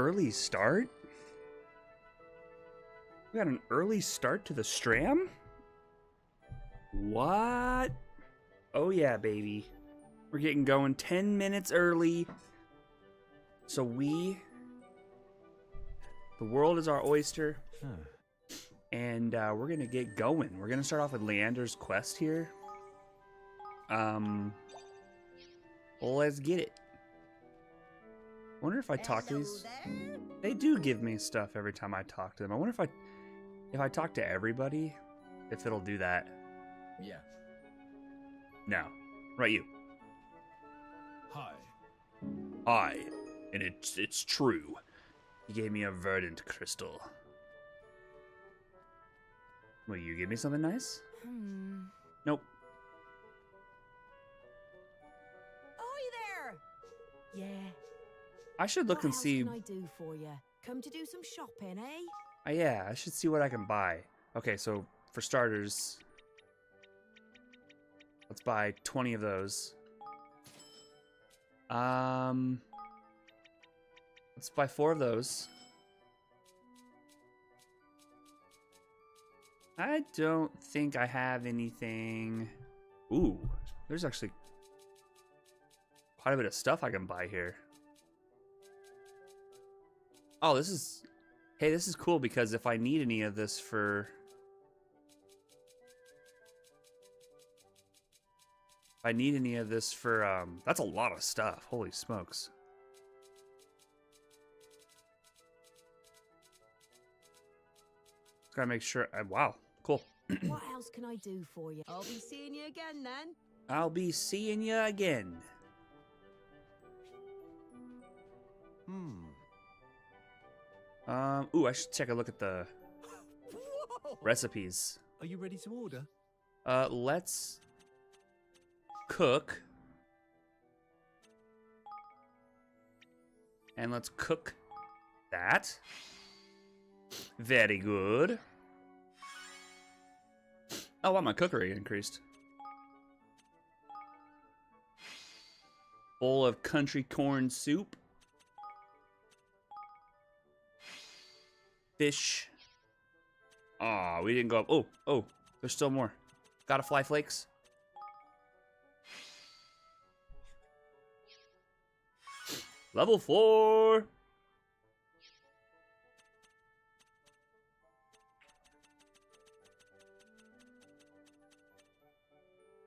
early start? We got an early start to the Stram? What? Oh yeah, baby. We're getting going 10 minutes early. So the world is our oyster. And we're gonna get going. We're gonna start off with Leander's quest here. Let's get it. I wonder if I talk to these. They do give me stuff every time I talk to them. I wonder if I talk to everybody, if it'll do that. Yeah. No. Right, you. Hi. Hi. And it's true. He gave me a verdant crystal. Will you give me something nice? Nope. Hi there. Yeah. I should look and see. What else can I do for you? Come to do some shopping, eh? Yeah, I should see what I can buy. Okay, so for starters, let's buy 20 of those. Let's buy 4 of those. I don't think I have anything. Ooh, there's actually quite a bit of stuff I can buy here. Oh, this is... Hey, this is cool because if I need any of this for... If I need any of this for, that's a lot of stuff. Holy smokes. Just gotta make sure... wow, cool. What else can I do for you? I'll be seeing you again then. I'll be seeing you again. Ooh, I should take a look at the recipes. Are you ready to order? Let's cook. And let's cook that. Very good. Oh, wow, my cookery increased. Bowl of country corn soup. Fish. Aw, we didn't go up. Oh, there's still more. Gotta fly flakes. Level 4.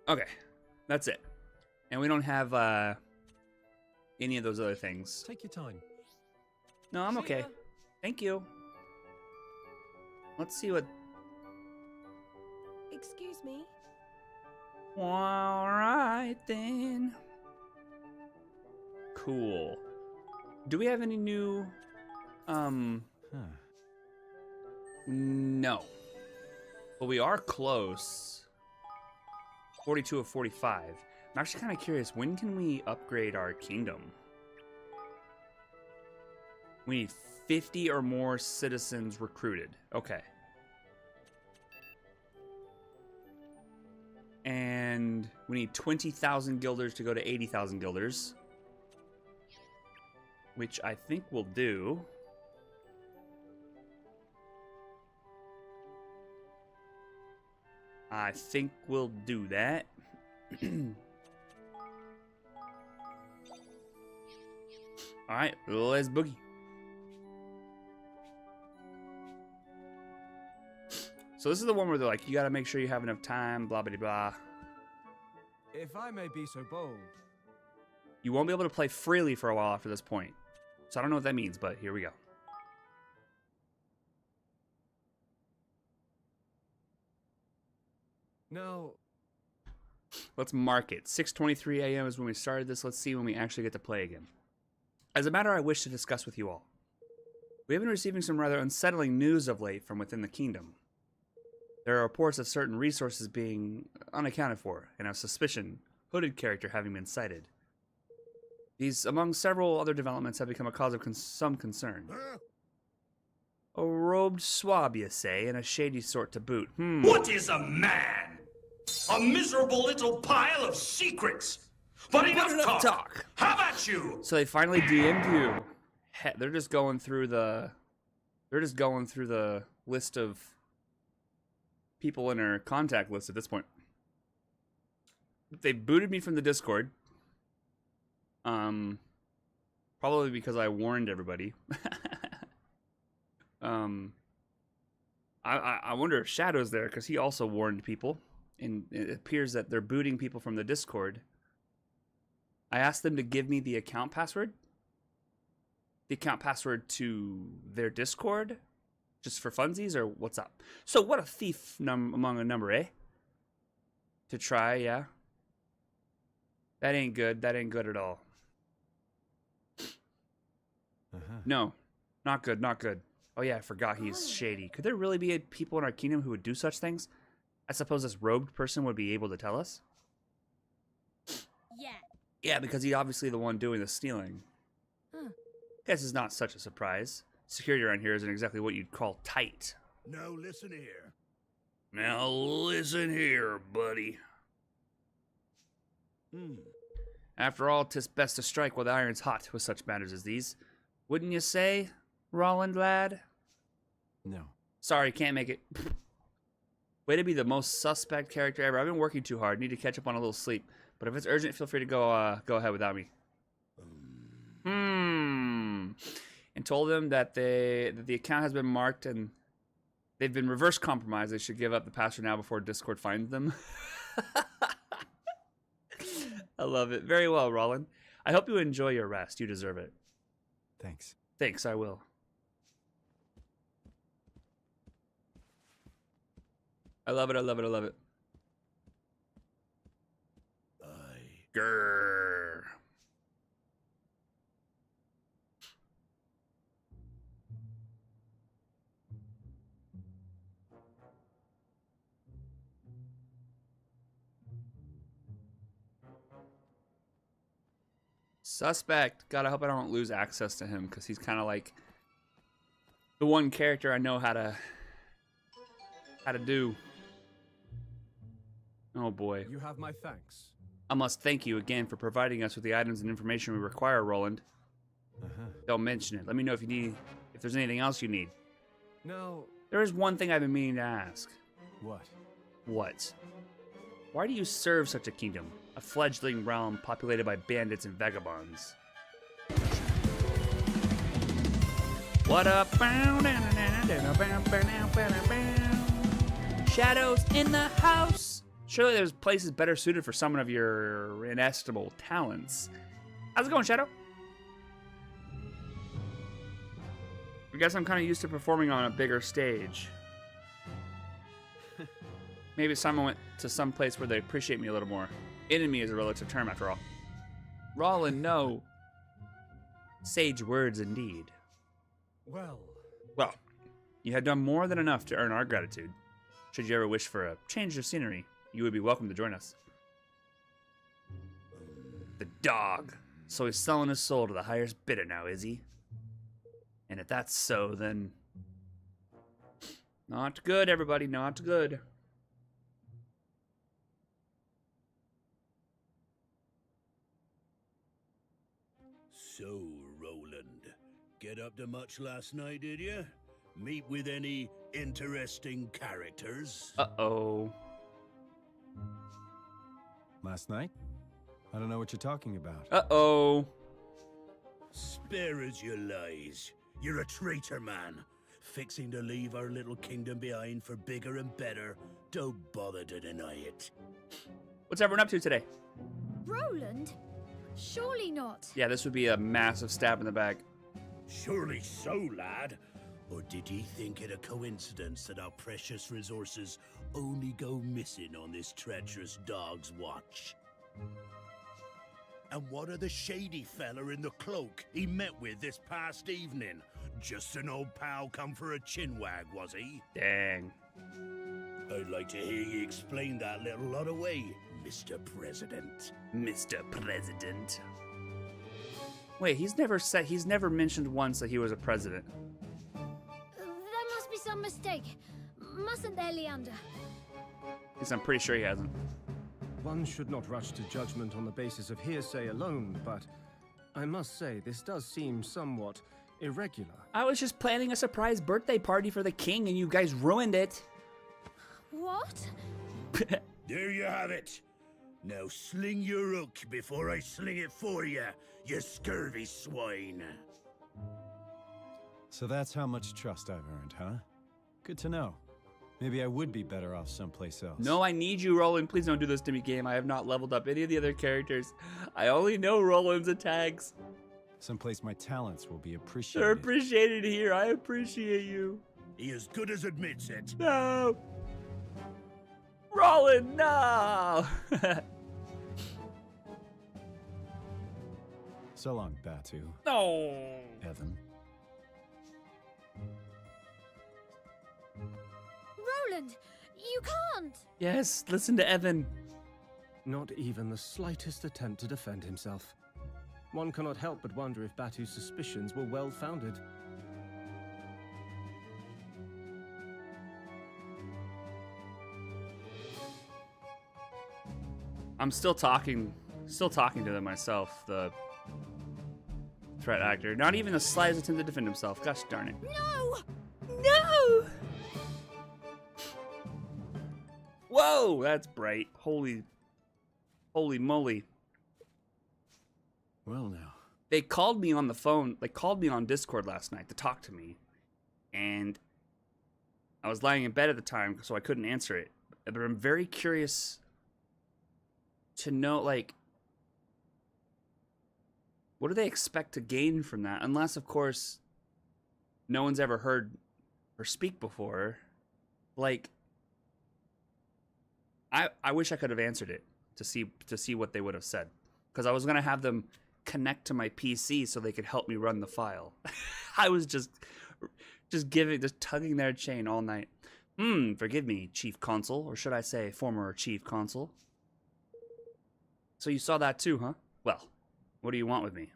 Okay, that's it. And we don't have any of those other things. Take your time. No, I'm okay. Thank you. Let's see what... Excuse me? Alright then. Cool. Do we have any new... No. But we are close. 42 of 45. I'm actually kind of curious, when can we upgrade our kingdom? We need 50 or more citizens recruited. Okay. And we need 20,000 guilders to go to 80,000 guilders. Which I think we'll do. I think we'll do that. Alright, let's boogie. So this is the one where they're like, you gotta make sure you have enough time, blah, blah, blah. If I may be so bold. You won't be able to play freely for a while after this point. So I don't know what that means, but here we go. Now, let's mark it. 6:23 a.m. is when we started this. Let's see when we actually get to play again. As a matter I wish to discuss with you all. We have been receiving some rather unsettling news of late from within the kingdom. There are reports of certain resources being unaccounted for, and of suspicion, hooded character having been sighted. These, among several other developments, have become a cause of some concern. A robed swab, you say, and a shady sort to boot. What is a man? A miserable little pile of secrets. But enough talk. How about you? So they finally DM'd you. they're just going through the list of people in our contact list at this point. They booted me from the Discord. Probably because I warned everybody. I wonder if Shadow's there, because he also warned people. And it appears that they're booting people from the Discord. I asked them to give me the account password. The account password to their Discord. Just for funsies, or what's up? So what a thief among a number, eh? To try, yeah. That ain't good. That ain't good at all. No, not good, not good. Oh yeah, I forgot he's shady. Could there really be people in our kingdom who would do such things? I suppose this robed person would be able to tell us? Yeah. Yeah, because he's obviously the one doing the stealing. Guess it's not such a surprise. Security around here isn't exactly what you'd call tight. Now listen here. Now listen here, buddy. After all, 'tis best to strike while the iron's hot with such matters as these. Wouldn't you say, Roland lad? No. Sorry, can't make it. Way to be the most suspect character ever. I've been working too hard. Need to catch up on a little sleep. But if it's urgent, feel free to go ahead without me. And told them that the account has been marked and they've been reverse compromised. They should give up the password now before Discord finds them. I love it. Very well, Roland. I hope you enjoy your rest. You deserve it. Thanks. Thanks, I will. I love it, I love it, I love it. Grrr. Suspect. God, I hope I don't lose access to him, because he's kind of like the one character I know how to do. Oh boy. You have my thanks. I must thank you again for providing us with the items and information we require, Roland. Don't mention it. Let me know if there's anything else you need. Now, There is one thing I've been meaning to ask. what? What? Why do you serve such a kingdom? A fledgling realm populated by bandits and vagabonds. What up? Shadows in the house. Surely there's places better suited for someone of your inestimable talents. How's it going, Shadow? I guess I'm kind of used to performing on a bigger stage. Maybe someone went to some place where they appreciate me a little more. Enemy is a relative term, after all. Roland, no. Sage words indeed. Well, you have done more than enough to earn our gratitude. Should you ever wish for a change of scenery, you would be welcome to join us. The dog. So he's selling his soul to the highest bidder now, is he? And if that's so, then... Not good, everybody, not good. So, Roland, get up to much last night, did you? Meet with any interesting characters? Uh-oh. last night? I don't know what you're talking about. Uh-oh. Spare us your lies. You're a traitor, man. Fixing to leave our little kingdom behind for bigger and better. Don't bother to deny it. What's everyone up to today? Roland? Surely not. Yeah, this would be a massive stab in the back. Surely so, lad. Or did ye think it a coincidence that our precious resources only go missing on this treacherous dog's watch? And what of the shady fella in the cloak he met with this past evening? Just an old pal come for a chinwag, was he? Dang. I'd like to hear you explain that little lot away, Mr. President. Mr. President. Wait, he's never mentioned once that he was a president. There must be some mistake. Mustn't there, Leander? At least I'm pretty sure he hasn't. One should not rush to judgment on the basis of hearsay alone, but I must say this does seem somewhat irregular. I was just planning a surprise birthday party for the king and you guys ruined it. What? There you have it. Now sling your hook before I sling it for you, you scurvy swine. So that's how much trust I've earned, huh? Good to know. Maybe I would be better off someplace else. No, I need you, Roland. Please don't do this to me, game. I have not leveled up any of the other characters. I only know Roland's attacks. Someplace my talents will be appreciated. They're appreciated here. I appreciate you. He as good as admits it. No. Roland, no. So long, Batu. No. Evan. Roland, you can't! Yes, listen to Evan. Not even the slightest attempt to defend himself. One cannot help but wonder if Batu's suspicions were well-founded. I'm still talking to them myself, the threat actor. Not even the slightest attempt to defend himself. Gosh darn it. No! No! Whoa, that's bright. Holy moly. Well now. They called me on the phone. They called me on Discord last night to talk to me. And I was lying in bed at the time, so I couldn't answer it. But I'm very curious to know, like, what do they expect to gain from that? Unless, of course, no one's ever heard her speak before. Like, I wish I could have answered it to see what they would have said, because I was gonna have them connect to my PC so they could help me run the file. I was just tugging their chain all night. Forgive me, Chief Consul, or should I say former Chief Consul. So you saw that too, huh? Well, what do you want with me?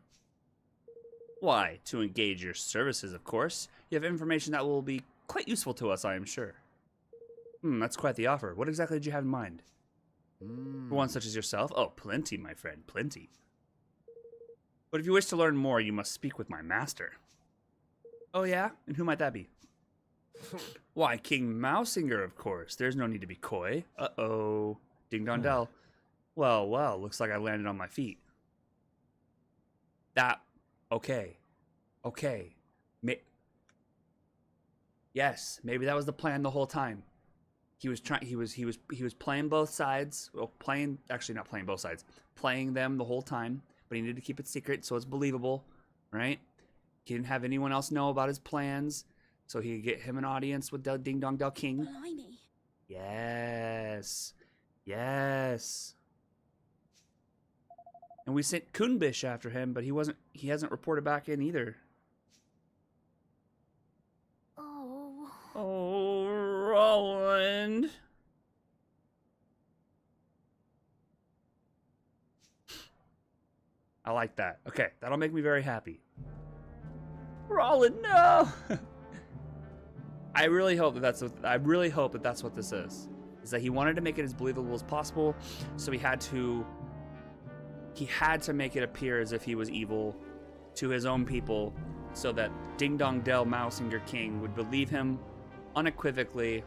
Why, to engage your services, of course. You have information that will be quite useful to us, I am sure. That's quite the offer. What exactly did you have in mind? For one such as yourself? Oh, plenty, my friend, plenty. But if you wish to learn more, you must speak with my master. Oh yeah? And who might that be? Why, King Mousinger, of course. There's no need to be coy. Uh-oh. Ding dong dell. Well, looks like I landed on my feet. Okay. Yes, maybe that was the plan the whole time. He was playing both sides. Well, not playing both sides. Playing them the whole time, but he needed to keep it secret so it's believable, right? He didn't have anyone else know about his plans, so he could get him an audience with Del Ding Dong Del King. Blimey. Yes. And we sent Kunbish after him, but he hasn't reported back in either. Oh, Roland. I like that. Okay, that'll make me very happy. Roland, no. I really hope that that's what this is. Is that he wanted to make it as believable as possible, so he had to make it appear as if he was evil to his own people, so that Ding Dong Dell Mousinger King would believe him unequivocally,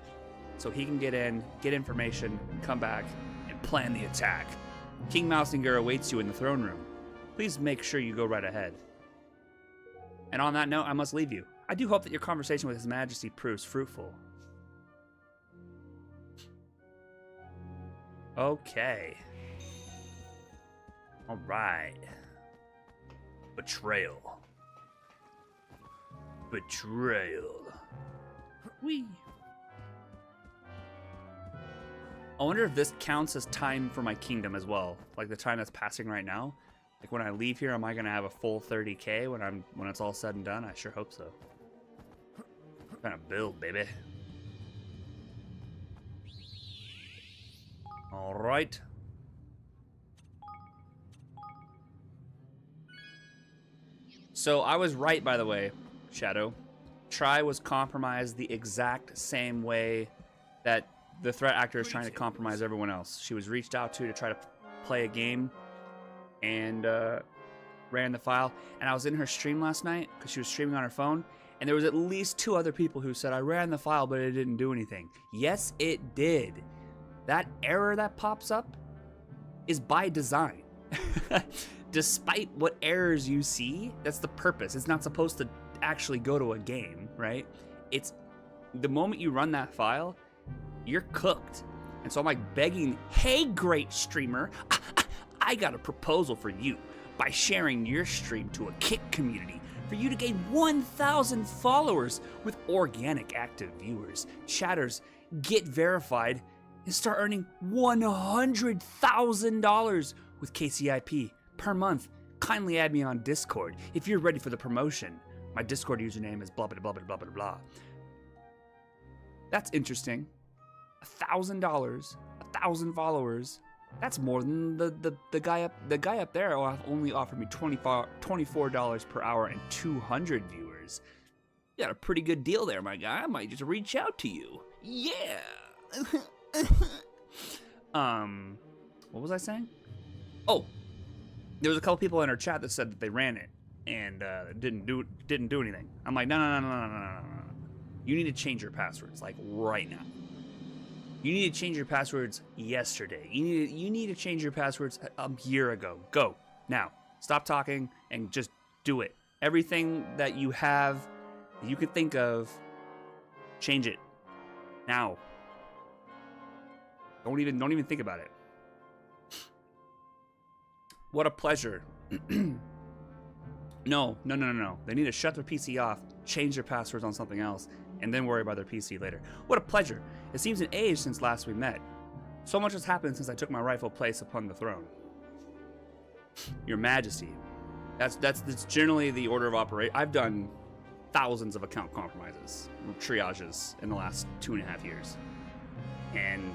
so he can get in, get information, come back, and plan the attack. King Mousinger awaits you in the throne room. Please make sure you go right ahead. And on that note, I must leave you. I do hope that your conversation with His Majesty proves fruitful. Okay. All right. Betrayal. Whee. I wonder if this counts as time for my kingdom as well. Like the time that's passing right now. Like when I leave here, am I gonna have a full 30K when it's all said and done? I sure hope so. Trying to build, baby. All right. So I was right, by the way, Shadow. Try was compromised the exact same way that the threat actor is trying to compromise everyone else. She was reached out to try to play a game, and ran the file, and I was in her stream last night because she was streaming on her phone, and there was at least 2 other people who said, I ran the file, but it didn't do anything. Yes, it did. That error that pops up is by design. Despite what errors you see, that's the purpose. It's not supposed to actually go to a game, right? It's the moment you run that file, you're cooked. And so I'm like begging, hey, great streamer, I got a proposal for you. By sharing your stream to a Kick community, for you to gain 1,000 followers with organic active viewers, chatters, get verified, and start earning $100,000 with KCIP per month. Kindly add me on Discord if you're ready for the promotion. My Discord username is blah blah blah blah blah blah blah. That's interesting. $1,000, 1,000 followers. That's more than the guy up there only offered me $24 per hour and 200 viewers. You got a pretty good deal there, my guy. I might just reach out to you. Yeah. What was I saying? Oh, there was a couple people in our chat that said that they ran it and didn't do anything. I'm like, no. You need to change your passwords, like right now. You need to change your passwords yesterday. You need to change your passwords a year ago. Go now. Stop talking and just do it. Everything that you have, that you could think of, change it now. Don't even think about it. What a pleasure. No. They need to shut their PC off, change their passwords on something else, and then worry about their PC later. What a pleasure. It seems an age since last we met. So much has happened since I took my rightful place upon the throne. Your Majesty. That's generally the order of operation. I've done thousands of account compromises, triages in the last 2.5 years. And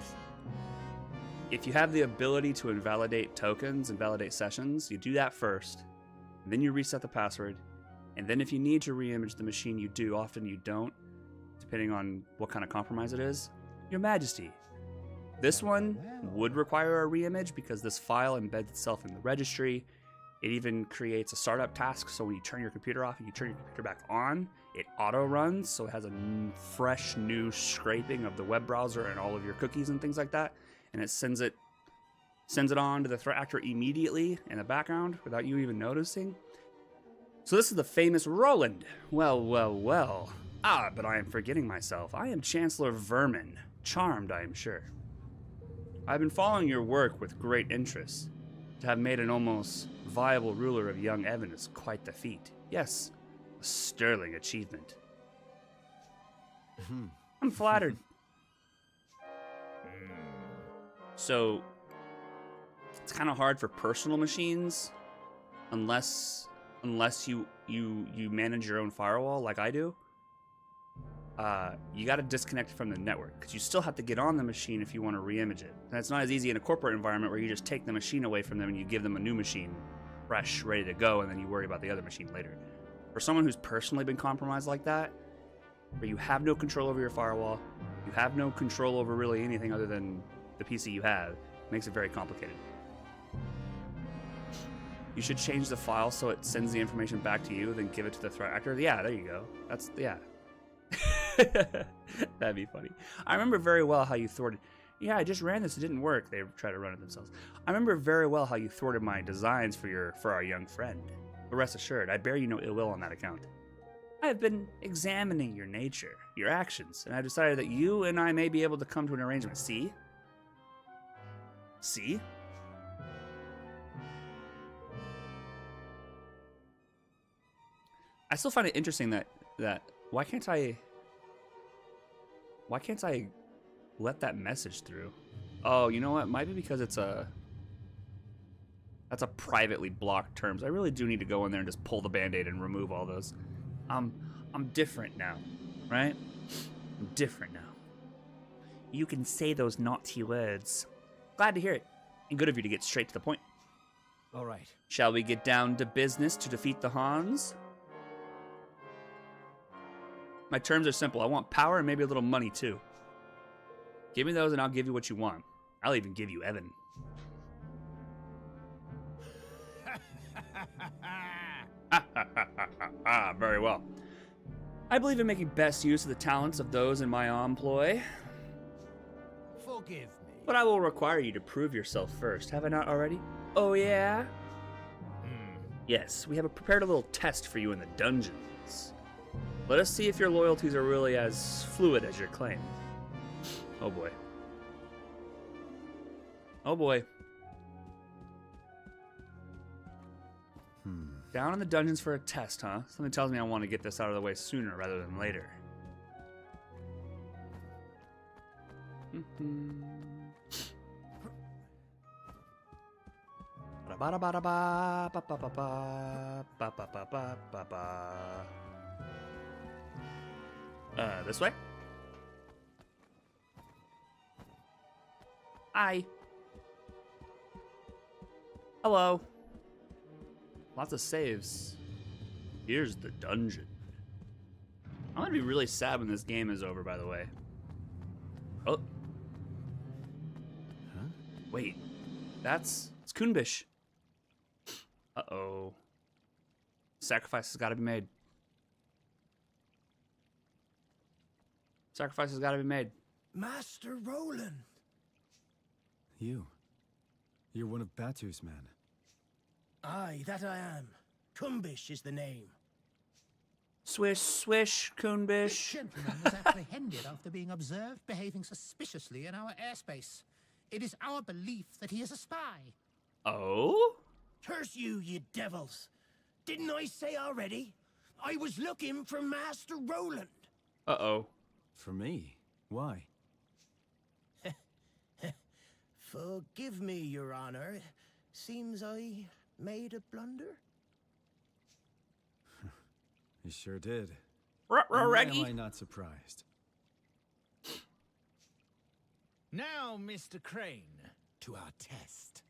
if you have the ability to invalidate tokens, invalidate sessions, you do that first. And then you reset the password. And then if you need to re-image the machine, you do. Often you don't, depending on what kind of compromise it is. Your Majesty. This one would require a re-image because this file embeds itself in the registry. It even creates a startup task, so when you turn your computer off and you turn your computer back on, it auto-runs, so it has a fresh new scraping of the web browser and all of your cookies and things like that, and it sends it on to the threat actor immediately in the background without you even noticing. So this is the famous Roland. Well. Ah, but I am forgetting myself. I am Chancellor Vermin. Charmed, I am sure. I've been following your work with great interest. To have made an almost viable ruler of young Evan is quite the feat. Yes, a sterling achievement. I'm flattered. So, it's kind of hard for personal machines, unless you manage your own firewall like I do. You got to disconnect from the network because you still have to get on the machine if you want to re-image it. And it's not as easy in a corporate environment where you just take the machine away from them and you give them a new machine, fresh, ready to go, and then you worry about the other machine later. For someone who's personally been compromised like that, where you have no control over your firewall, you have no control over really anything other than the PC you have, it makes it very complicated. You should change the file so it sends the information back to you, then give it to the threat actor. Yeah, there you go. Yeah. That'd be funny. I remember very well how you thwarted. Yeah, I just ran this. It didn't work. They tried to run it themselves. I remember very well how you thwarted my designs for our young friend. But rest assured, I bear you no ill will on that account. I have been examining your nature, your actions, and I've decided that you and I may be able to come to an arrangement. See? I still find it interesting that why can't I let that message through? Oh, you know what? Might be because that's a privately blocked terms. I really do need to go in there and just pull the band-aid and remove all those. I'm different now, right? I'm different now. You can say those naughty words. Glad to hear it. And good of you to get straight to the point. All right. Shall we get down to business to defeat the Hans? My terms are simple. I want power and maybe a little money too. Give me those and I'll give you what you want. I'll even give you Evan. Ah, very well. I believe in making best use of the talents of those in my employ, Forgive me. but I will require you to prove yourself first. Have I not already? Oh, yeah? Yes, we have prepared a little test for you in the dungeons. Let us see if your loyalties are really as fluid as your claim. Oh boy. Oh boy. Down in the dungeons for a test, huh? Something tells me I want to get this out of the way sooner rather than later. This way? Hi. Hello. Lots of saves. Here's the dungeon. I'm gonna be really sad when this game is over, by the way. Oh. Huh? Wait. It's Kunbish. Uh-oh. Sacrifice has gotta be made. Sacrifice has gotta be made. Master Roland. You're one of Batu's men. Aye, that I am. Kumbish is the name. Swish, swish, This Kunbish. gentleman was apprehended after being observed behaving suspiciously in our airspace. It is our belief that he is a spy. Oh? Curse you, you devils. Didn't I say already? I was looking for Master Roland. Uh-oh. For me? Why? Forgive me, Your Honor. Seems I made a blunder. You sure did. Ruh-roh, And why Reggie. am I not surprised? Now, Mr. Crane, to our test.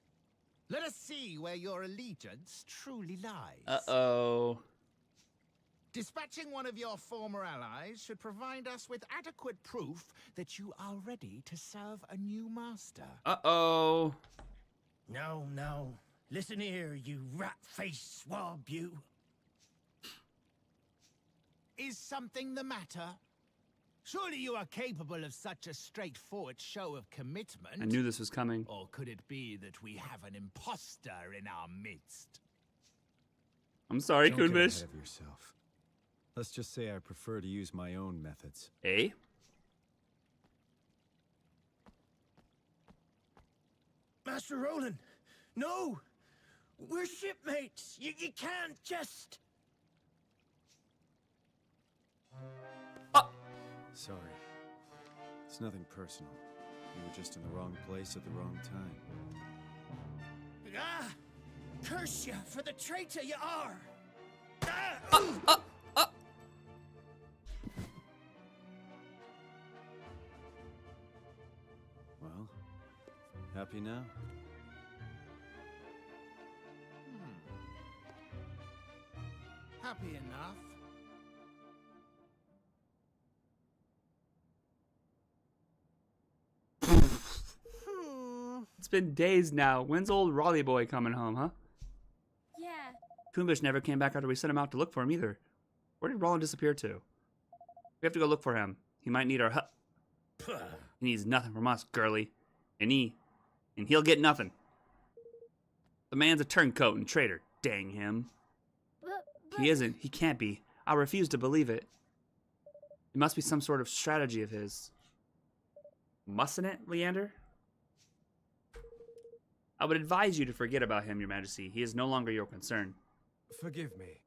Let us see where your allegiance truly lies. Uh-oh. Dispatching one of your former allies should provide us with adequate proof that you are ready to serve a new master. Uh-oh. No, no. Listen here, you rat-faced swab, you. Is something the matter? Surely you are capable of such a straightforward show of commitment. I knew this was coming. Or could it be that we have an imposter in our midst? I'm sorry, Don't get ahead Kunbish. of yourself. Let's just say I prefer to use my own methods. Eh? Master Roland, no! We're shipmates. You can't just... Sorry. It's nothing personal. You were just in the wrong place at the wrong time. Ah! Curse you for the traitor you are! Ah! Well, happy now? Happy enough. It's been days now. When's old Raleigh boy coming home, huh? Yeah. Kunbish never came back after we sent him out to look for him either. Where did Roland disappear to? We have to go look for him. He might need our help. He needs nothing from us, girly. And he'll get nothing. The man's a turncoat and traitor. Dang him. But He isn't. He can't be. I refuse to believe it. It must be some sort of strategy of his. Mustn't it, Leander? I would advise you to forget about him, Your Majesty. He is no longer your concern. Forgive me.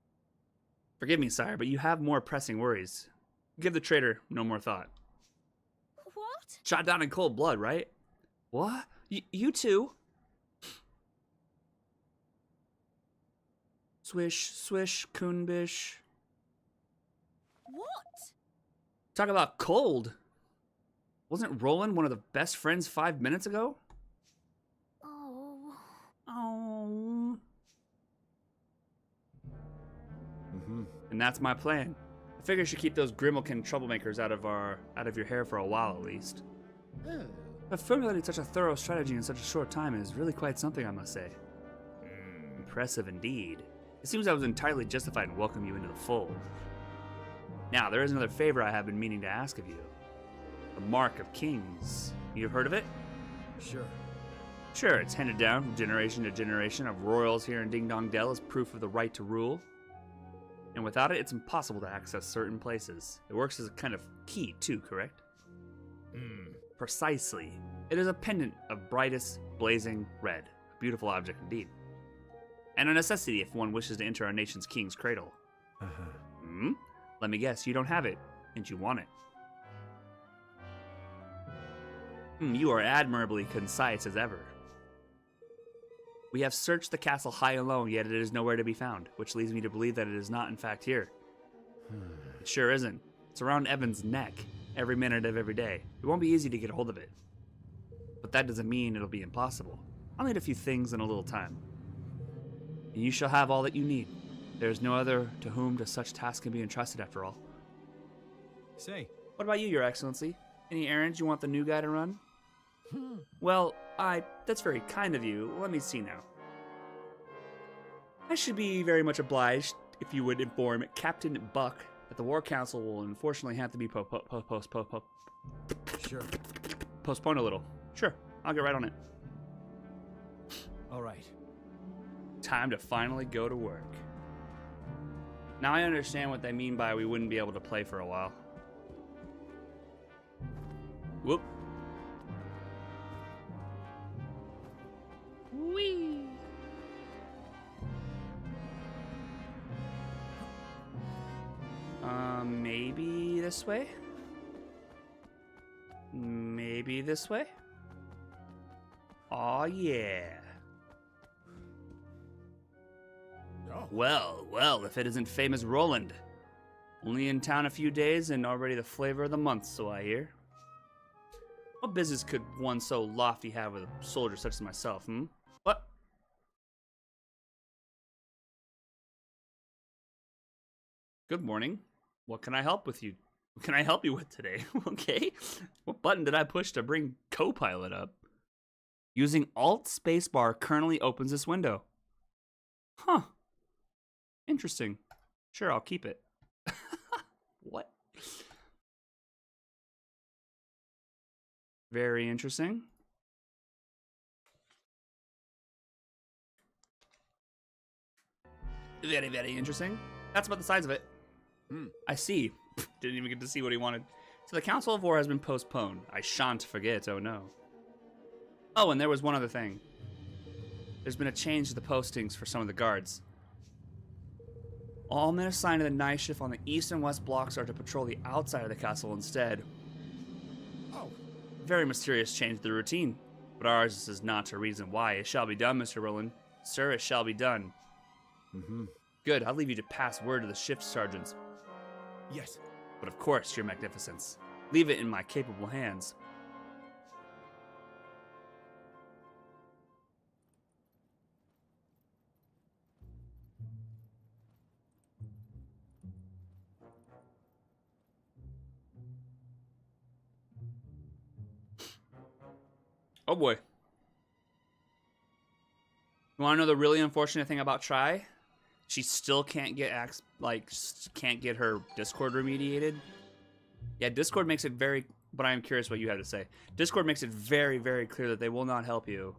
Forgive me, sire, but you have more pressing worries. Give the traitor no more thought. what? Shot down in cold blood, right? What? You too? Swish, swish, Kunbish. What? Talk about cold. Wasn't Roland one of the best friends 5 minutes ago? Oh. Oh. Mm-hmm. And that's my plan. I figure I should keep those Grimalkin troublemakers out of your hair for a while at least. Oh. But formulating such a thorough strategy in such a short time is really quite something, I must say. Impressive indeed. It seems I was entirely justified in welcoming you into the fold. Now, there is another favor I have been meaning to ask of you. The Mark of Kings. You've heard of it? Sure. Sure, it's handed down from generation to generation of royals here in Ding Dong Dell as proof of the right to rule. And without it, it's impossible to access certain places. It works as a kind of key, too, correct? Precisely. It is a pendant of brightest, blazing red. A beautiful object indeed. And a necessity if one wishes to enter our nation's king's cradle. Let me guess, you don't have it, and you want it. You are admirably concise as ever. We have searched the castle high and low, yet it is nowhere to be found, which leads me to believe that it is not in fact here. It sure isn't. It's around Evan's neck, every minute of every day. It won't be easy to get a hold of it. But that doesn't mean it'll be impossible. I'll need a few things in a little time. And you shall have all that you need. There is no other to whom to such task can be entrusted after all. Say, What about you, Your Excellency? Any errands you want the new guy to run? Well, that's very kind of you. Let me see now. I should be very much obliged if you would inform Captain Buck that the War Council will unfortunately have to be sure. postponed a little. Sure, I'll get right on it. All right. Time to finally go to work. Now I understand what they mean by we wouldn't be able to play for a while. Whoop. Whee! Maybe this way? Maybe this way? Aw, yeah. Well, if it isn't famous Roland. Only in town a few days and already the flavor of the month, so I hear. What business could one so lofty have with a soldier such as myself, What? Good morning. What can I help with you? What can I help you with today? Okay. What button did I push to bring Copilot up? Using Alt Spacebar currently opens this window. Huh. Interesting. Sure, I'll keep it. What? Very interesting. Very, very interesting. That's about the size of it. I see. Didn't even get to see what he wanted. So the Council of War has been postponed. I shan't forget, oh no. Oh, and there was one other thing. There's been a change to the postings for some of the guards. All men assigned to the night shift on the east and west blocks are to patrol the outside of the castle instead. Oh, Very mysterious change to the routine, but ours is not a reason why. It shall be done, Mr. Roland. Sir, it shall be done. Good, I'll leave you to pass word to the shift sergeants. Yes. But of course, your magnificence. Leave it in my capable hands. Oh boy. You want to know the really unfortunate thing about Try? She still can't get can't get her Discord remediated. Yeah, Discord makes it very, but I am curious what you have to say. Discord makes it very, very clear that they will not help you.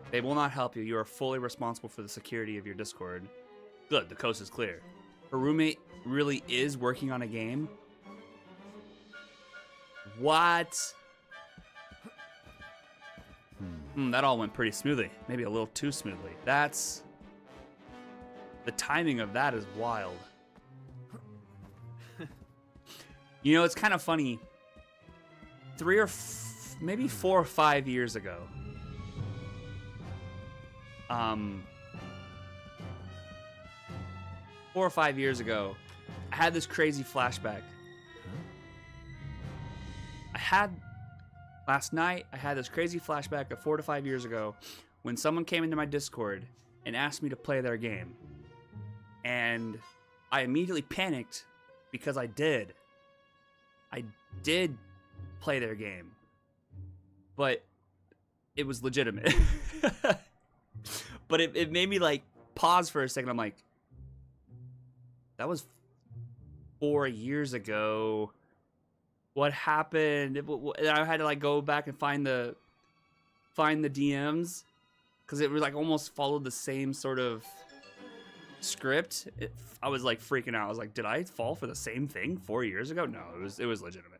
They will not help you. You are fully responsible for the security of your Discord. Good, the coast is clear. Her roommate really is working on a game. What? That all went pretty smoothly. Maybe a little too smoothly. That's... The timing of that is wild. You know, it's kind of funny. 4 or 5 years ago. 4 or 5 years ago, I had this crazy flashback. Last night, I had this crazy flashback of 4 to 5 years ago when someone came into my Discord and asked me to play their game. And I immediately panicked because I did. I did play their game. But it was legitimate. But it made me like pause for a second. I'm like, that was 4 years ago. What happened? And I had to like go back and find the DMs because it was like almost followed the same sort of script. I was like freaking out. I was like, did I fall for the same thing 4 years ago? No, it was legitimate.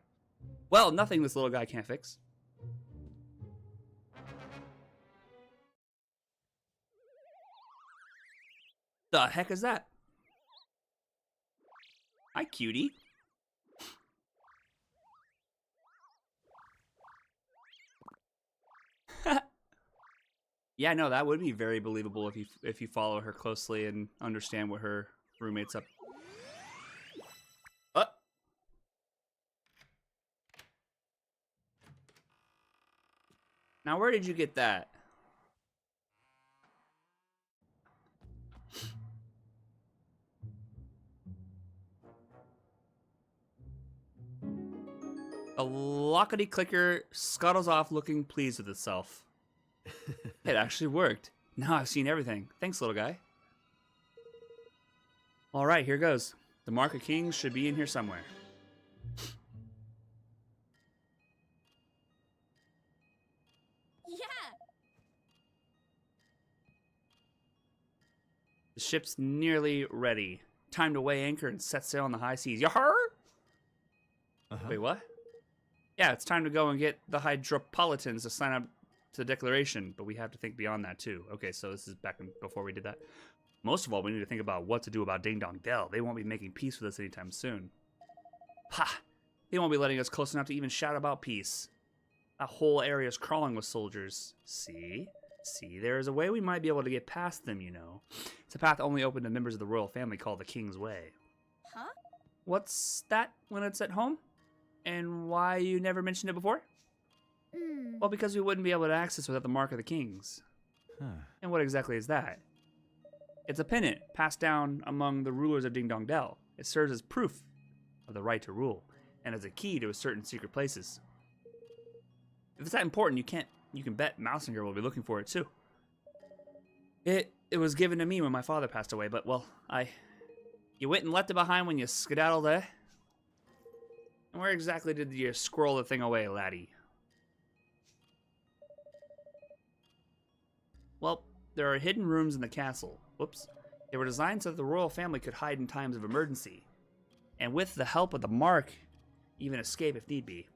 Well, nothing this little guy can't fix. The heck is that? Hi, cutie. Yeah, no, that would be very believable if you follow her closely and understand what her roommate's up. Now, where did you get that? A lockety clicker scuttles off looking pleased with itself. It actually worked. Now I've seen everything. Thanks, little guy. Alright, here goes. The Mark of Kings should be in here somewhere. Yeah. The ship's nearly ready. Time to weigh anchor and set sail on the high seas. Yahar! Wait, what? Yeah, it's time to go and get the Hydropolitans to sign up to the declaration, but we have to think beyond that too. Okay, so this is before we did that. Most of all, we need to think about what to do about Ding Dong Dell. They won't be making peace with us anytime soon. Ha! They won't be letting us close enough to even shout about peace. That whole area is crawling with soldiers. See? See, there is a way we might be able to get past them, you know. It's a path only open to members of the royal family called the King's Way. Huh? What's that when it's at home? And why you never mentioned it before? Well, because we wouldn't be able to access without the Mark of the Kings. And what exactly is that? It's a pennant passed down among the rulers of Ding Dong Dell. It serves as proof of the right to rule, and as a key to certain secret places. If it's that important, you can bet Mousinger will be looking for it too. It was given to me when my father passed away, but well, you went and left it behind when you skedaddled, eh? And where exactly did you squirrel the thing away, laddie? Well, there are hidden rooms in the castle. Whoops. They were designed so that the royal family could hide in times of emergency. And with the help of the Mark, even escape if need be.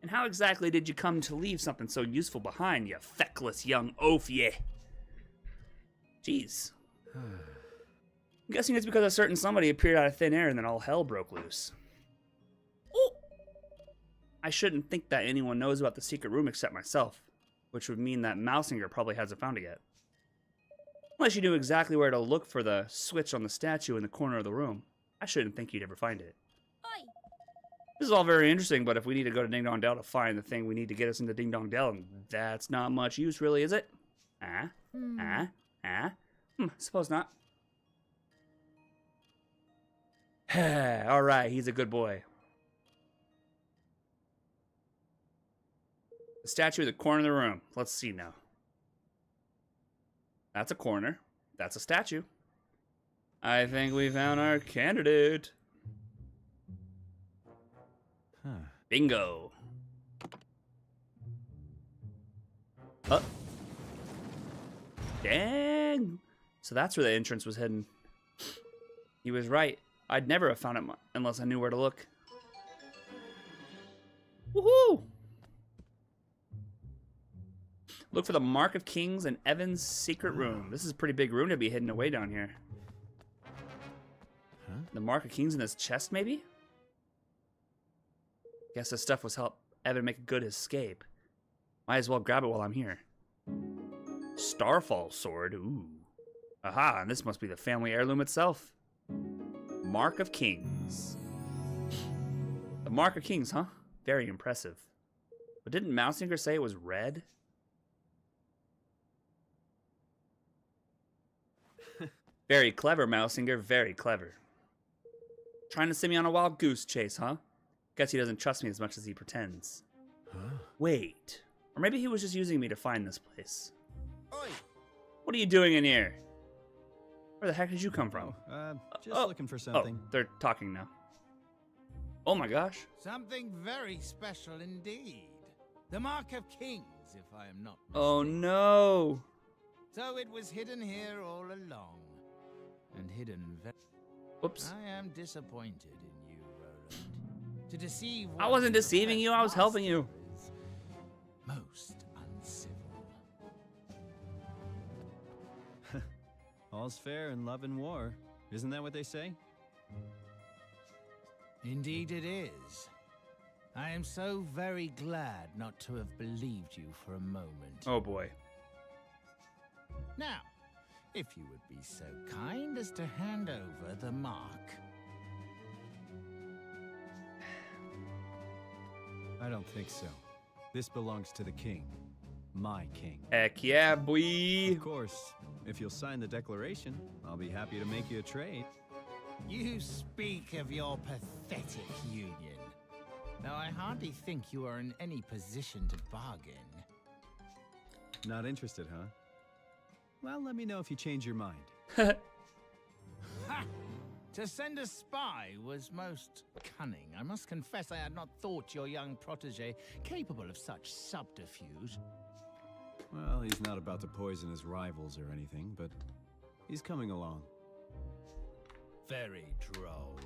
And how exactly did you come to leave something so useful behind, you feckless young oaf, yeah? Jeez. I'm guessing it's because a certain somebody appeared out of thin air and then all hell broke loose. Oh! I shouldn't think that anyone knows about the secret room except myself, which would mean that Mousinger probably hasn't found it yet. Unless you knew exactly where to look for the switch on the statue in the corner of the room, I shouldn't think you'd ever find it. Oi. This is all very interesting, but if we need to go to Ding Dong Dell to find the thing we need to get us into Ding Dong Dell, that's not much use, really, is it? Suppose not. Alright, he's a good boy. The statue at the corner of the room. Let's see now. That's a corner. That's a statue. I think we found our candidate. Bingo. Dang. So that's where the entrance was hidden. He was right. I'd never have found it unless I knew where to look. Woohoo! Look for the Mark of Kings in Evan's secret room. This is a pretty big room to be hidden away down here. The Mark of Kings in this chest, maybe? Guess this stuff was help Evan make a good escape. Might as well grab it while I'm here. Starfall sword. Ooh. Aha, and this must be the family heirloom itself. Mark of Kings. The Mark of Kings, huh? Very impressive. But didn't Mousinger say it was red? Very clever, Mousinger. Very clever. Trying to send me on a wild goose chase, huh? Guess he doesn't trust me as much as he pretends. Wait. Or maybe he was just using me to find this place. Oi! What are you doing in here? Where the heck did you come from? Just oh. looking for something. Oh, they're talking now. Oh my gosh. Something very special indeed. The Mark of Kings, if I am not mistaken. Oh no. So it was hidden here all along. And hidden very... Whoops. I am disappointed in you, Roland. To deceive I one wasn't who deceiving you, I was professed helping you. master is most uncivil. All's fair in love and war. Isn't that what they say? Indeed it is. I am so very glad not to have believed you for a moment. Oh boy. Now, if you would be so kind as to hand over the mark. I don't think so. This belongs to the king. My king. Heck yeah, boy. Of course, if you'll sign the declaration, I'll be happy to make you a trade. You speak of your pathetic union. Now, I hardly think you are in any position to bargain. Not interested, huh? Well, let me know if you change your mind. Ha! To send a spy was most cunning. I must confess I had not thought your young protege capable of such subterfuge. Well, he's not about to poison his rivals or anything, but he's coming along. Very droll.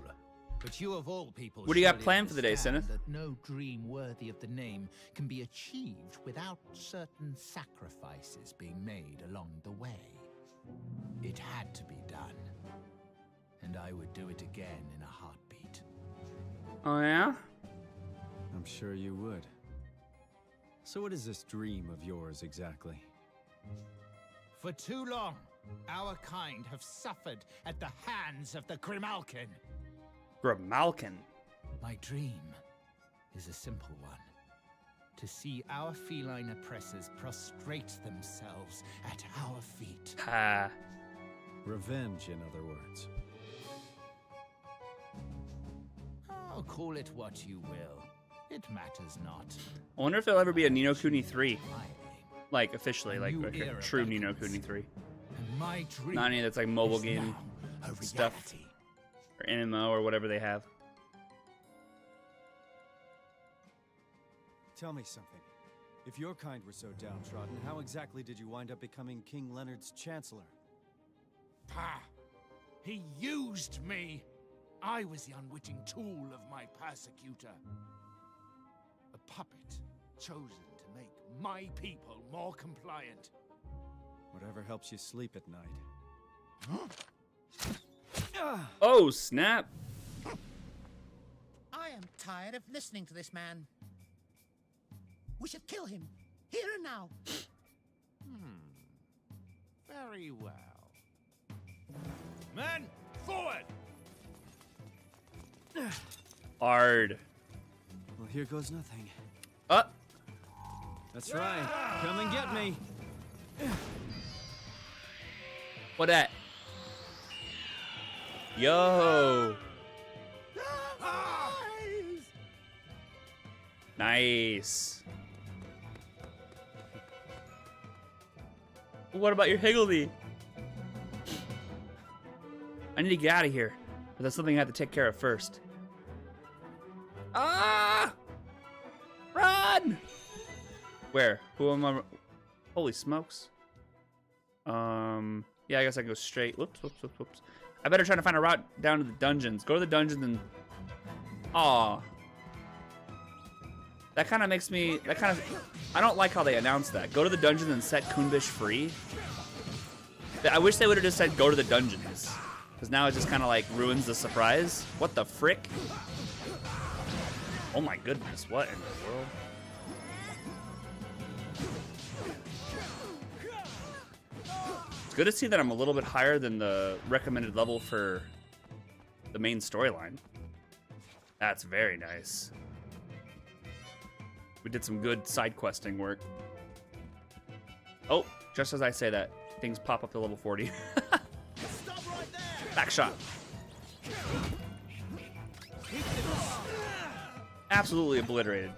But you of all people What do you got surely planned for the day, understand Sinneth? that no dream worthy of the name can be achieved without certain sacrifices being made along the way. It had to be done. And I would do it again in a heartbeat. Oh yeah? I'm sure you would. So what is this dream of yours exactly? For too long, our kind have suffered at the hands of the Grimalkin. Grimalkin. My dream is a simple one. To see our feline oppressors prostrate themselves at our feet. Ha. Revenge, in other words. Oh, call it what you will. It matters not. I wonder if there'll ever be a Nino Kuni 3. My aim, Like, officially, like New a era true Nino beckons. Kuni 3. and my dream Not any that's like mobile is game now a stuff. reality. Or MMO or whatever they have. Tell me something. If your kind were so downtrodden, how exactly did you wind up becoming King Leonard's chancellor? Pah! He used me! I was the unwitting tool of my persecutor. A puppet chosen to make my people more compliant. Whatever helps you sleep at night. Oh, snap. I am tired of listening to this man. We should kill him, here and now. Very well. Men, forward! Hard. Well, here goes nothing. That's right. Come and get me. What that? Yo. Nice. What about your Higgledy? I need to get out of here, but there's something I have to take care of first. Ah! Run! Where? Who am I? Holy smokes. Yeah, I guess I can go straight. Whoops, whoops, whoops, whoops. I better try to find a route down to the dungeons. Go to the dungeons and... Aw. That kind of makes me... I don't like how they announced that. Go to the dungeons and set Kunbish free. I wish they would have just said go to the dungeons. Because now it just kind of like ruins the surprise. What the frick? Oh my goodness, what in the world? It's good to see that I'm a little bit higher than the recommended level for the main storyline. That's very nice. We did some good side questing work. Oh, just as I say that, things pop up to level 40. Back shot. Absolutely obliterated.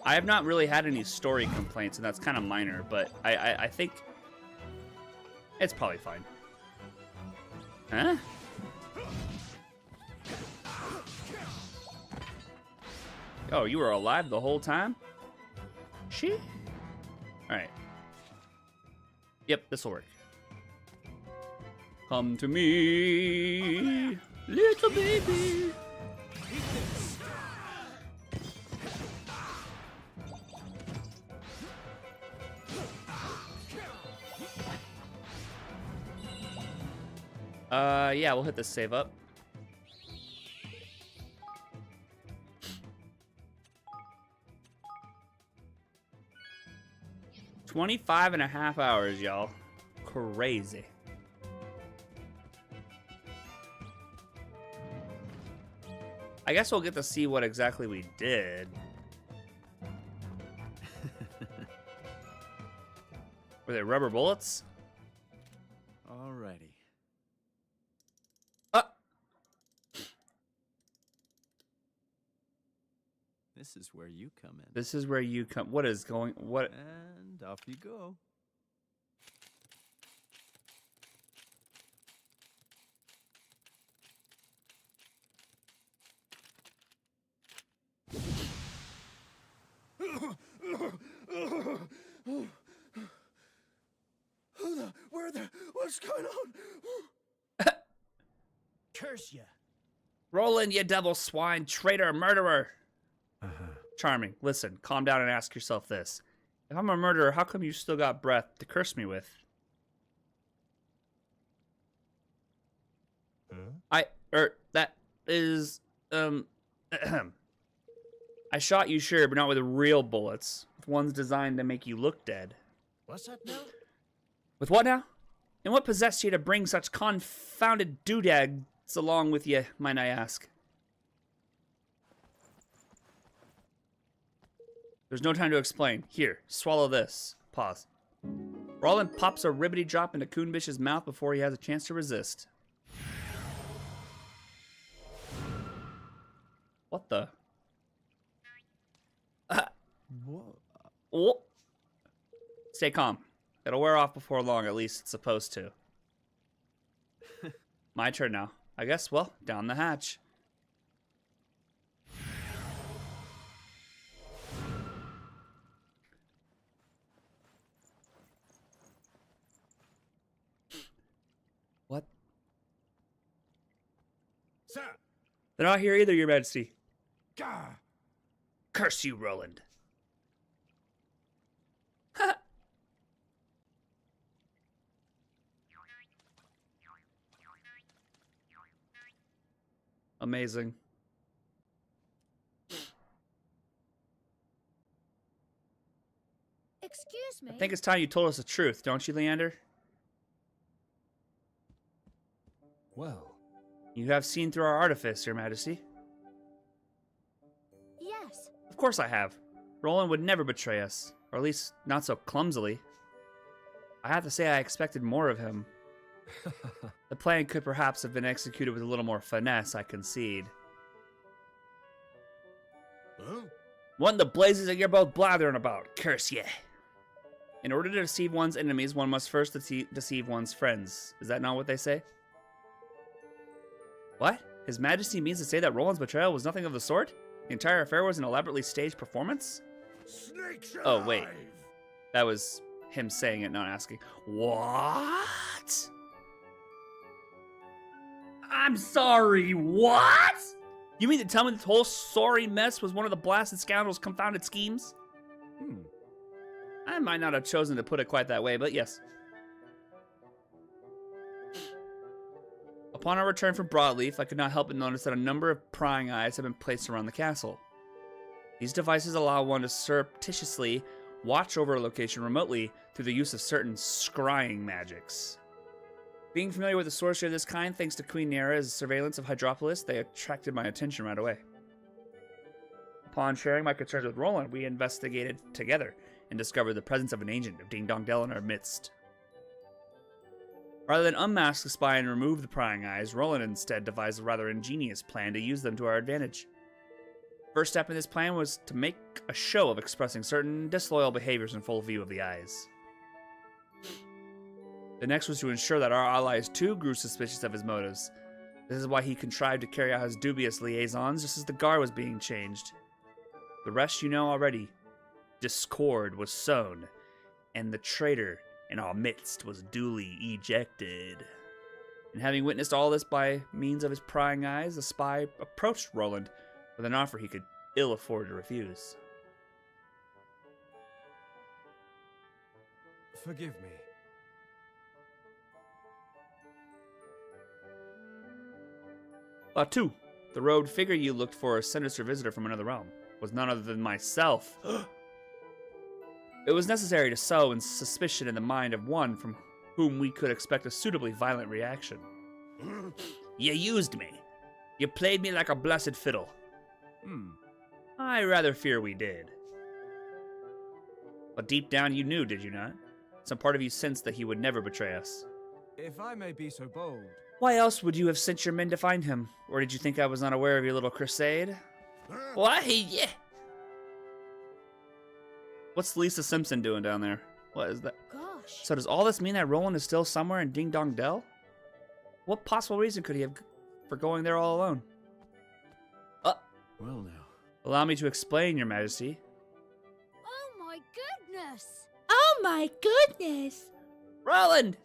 I have not really had any story complaints, and that's kind of minor, but I think it's probably fine. Huh? Oh, you were alive the whole time? She? Alright. Yep, this'll work. Come to me, little baby. Yeah, we'll hit this save up. $25.5 hours, y'all. Crazy. I guess we'll get to see what exactly we did. Were they rubber bullets? Alrighty. This is where you come in. This is where you come. What is going? What? And off you go. What's going on? Curse you. Roland, you devil swine, traitor, murderer. Charming. Listen, calm down and ask yourself this. If I'm a murderer, how come you still got breath to curse me with? That is, I shot you, sure, but not with real bullets. With ones designed to make you look dead. What's that now? With what now? And what possessed you to bring such confounded doodads along with you, might I ask? There's no time to explain. Here, swallow this. Pause. Roland pops a ribbity drop into Coonbish's mouth before he has a chance to resist. What the? What? Stay calm. It'll wear off before long, at least it's supposed to. My turn now. I guess, well, down the hatch. What? Sir! They're not here either, Your Majesty. Gah! Curse you, Roland. Amazing. Excuse me? I think it's time you told us the truth, don't you, Leander? Well, You have seen through our artifice, Your Majesty. Yes. Of course I have. Roland would never betray us, or at least not so clumsily. I have to say I expected more of him. The plan could perhaps have been executed with a little more finesse, I concede. Huh? What in the blazes are you both blathering about? Curse ye. In order to deceive one's enemies, one must first deceive one's friends. Is that not what they say? What? His Majesty means to say that Roland's betrayal was nothing of the sort? The entire affair was an elaborately staged performance? Snakes Oh, wait. alive! That was him saying it, not asking. What? I'm sorry, what? You mean to tell me this whole sorry mess was one of the blasted scoundrel's confounded schemes? I might not have chosen to put it quite that way, but yes. Upon our return from Broadleaf, I could not help but notice that a number of prying eyes have been placed around the castle. These devices allow one to surreptitiously watch over a location remotely through the use of certain scrying magics. Being familiar with a sorcery of this kind, thanks to Queen Niera's surveillance of Hydropolis, they attracted my attention right away. Upon sharing my concerns with Roland, we investigated together and discovered the presence of an agent of Ding Dong Dell in our midst. Rather than unmask the spy and remove the prying eyes, Roland instead devised a rather ingenious plan to use them to our advantage. First step in this plan was to make a show of expressing certain disloyal behaviors in full view of the eyes. The next was to ensure that our allies too grew suspicious of his motives. This is why he contrived to carry out his dubious liaisons just as the guard was being changed. The rest you know already. Discord was sown, and the traitor in our midst was duly ejected. And having witnessed all this by means of his prying eyes, the spy approached Roland with an offer he could ill afford to refuse. Forgive me. Two, the robed figure you looked for, a sinister visitor from another realm, was none other than myself. It was necessary to sow suspicion in the mind of one from whom we could expect a suitably violent reaction. You used me. You played me like a blessed fiddle. I rather fear we did. But deep down you knew, did you not? Some part of you sensed that he would never betray us. If I may be so bold. Why else would you have sent your men to find him? Or did you think I was not aware of your little crusade? Why, yeah. What's Lisa Simpson doing down there? What is that? Gosh. So does all this mean that Roland is still somewhere in Ding Dong Dell? What possible reason could he have for going there all alone? Well now. Allow me to explain, Your Majesty. Oh my goodness! Oh my goodness! Roland!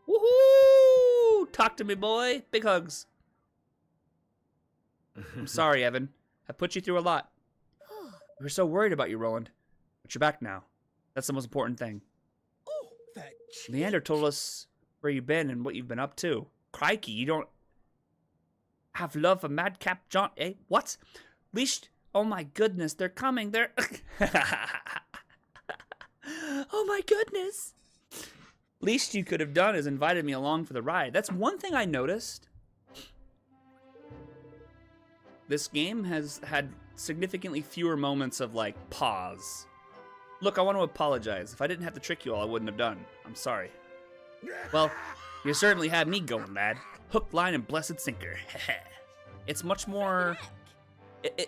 Woohoo! Talk to me, boy. Big hugs. I'm sorry, Evan. I put you through a lot. We were so worried about you, Roland. But you're back now. That's the most important thing. Oh, that Leander told us where you've been and what you've been up to. Crikey, you don't have love for Madcap John, eh? What? Least, oh my goodness, they're coming, they're... Oh my goodness. Least you could have done is invited me along for the ride. That's one thing I noticed. This game has had significantly fewer moments of, like, pause. Look, I want to apologize. If I didn't have to trick you all, I wouldn't have done. I'm sorry. Well, you certainly had me going, lad. Hook, line, and blessed sinker. It's much more...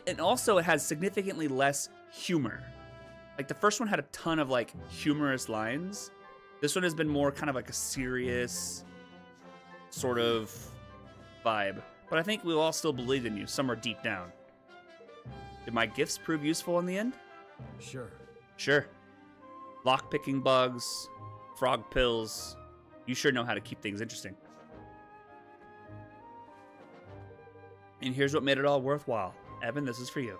And also, it has significantly less humor. Like, the first one had a ton of, like, humorous lines. This one has been more kind of like a serious sort of vibe. But I think we'll all still believe in you, somewhere deep down. Did my gifts prove useful in the end? Sure. Sure. Lock-picking bugs, frog pills. You sure know how to keep things interesting. And here's what made it all worthwhile. Evan, this is for you.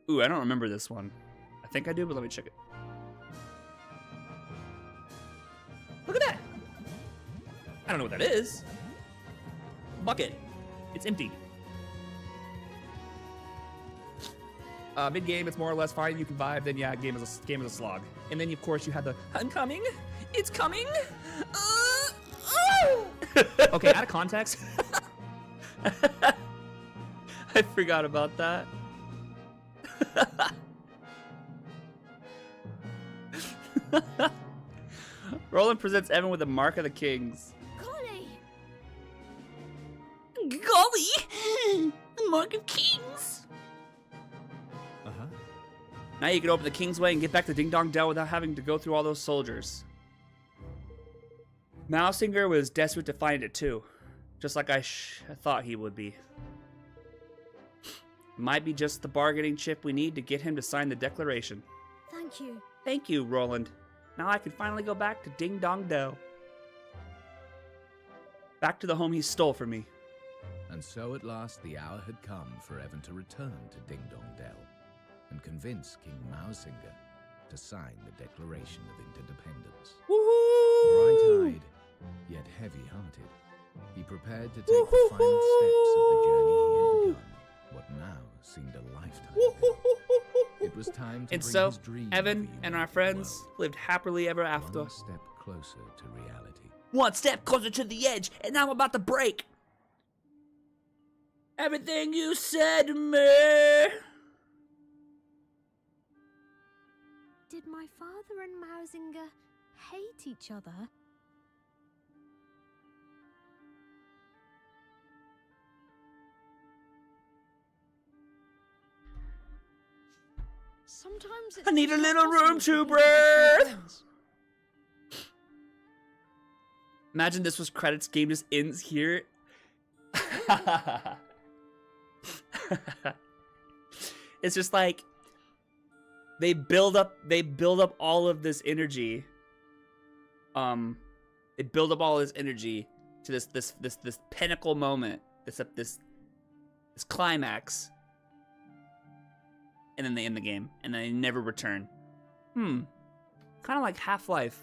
Ooh, I don't remember this one. I think I do, but let me check it. Look at that! I don't know what that is. Bucket. It's empty. Mid-game, it's more or less fine. You can vibe. Then, yeah, game is a slog. And then, of course, you have the I'm coming. It's coming. Okay, out of context. I forgot about that. Roland presents Evan with the Mark of the Kings. Golly! Golly! The Mark of Kings! Uh-huh. Now you can open the Kingsway and get back to Ding Dong Dell without having to go through all those soldiers. Mousinger was desperate to find it too. Just like I thought he would be. Might be just the bargaining chip we need to get him to sign the declaration. Thank you. Thank you, Roland. Now I can finally go back to Ding Dong Dell. Back to the home he stole from me. And so at last the hour had come for Evan to return to Ding Dong Dell and convince King Mausinger to sign the Declaration of Interdependence. Woohoo! Bright-eyed, yet heavy-hearted, he prepared to take the final steps of the journey he had begun, what now seemed a lifetime ago. It was time to And bring so, his dream of Evan a and our united friends world lived happily ever after. one step closer to reality. One step closer to the edge, and now I'm about to break. Everything you said to me. Did my father and Mausinger hate each other? Sometimes it's I need a just not little room possible to for people be breathe. friends. Imagine this was credits, game just ends here. It's just like they build up all of this energy. They build up all this energy to this pinnacle moment, this climax. And then they end the game and they never return. Kind of like Half-Life.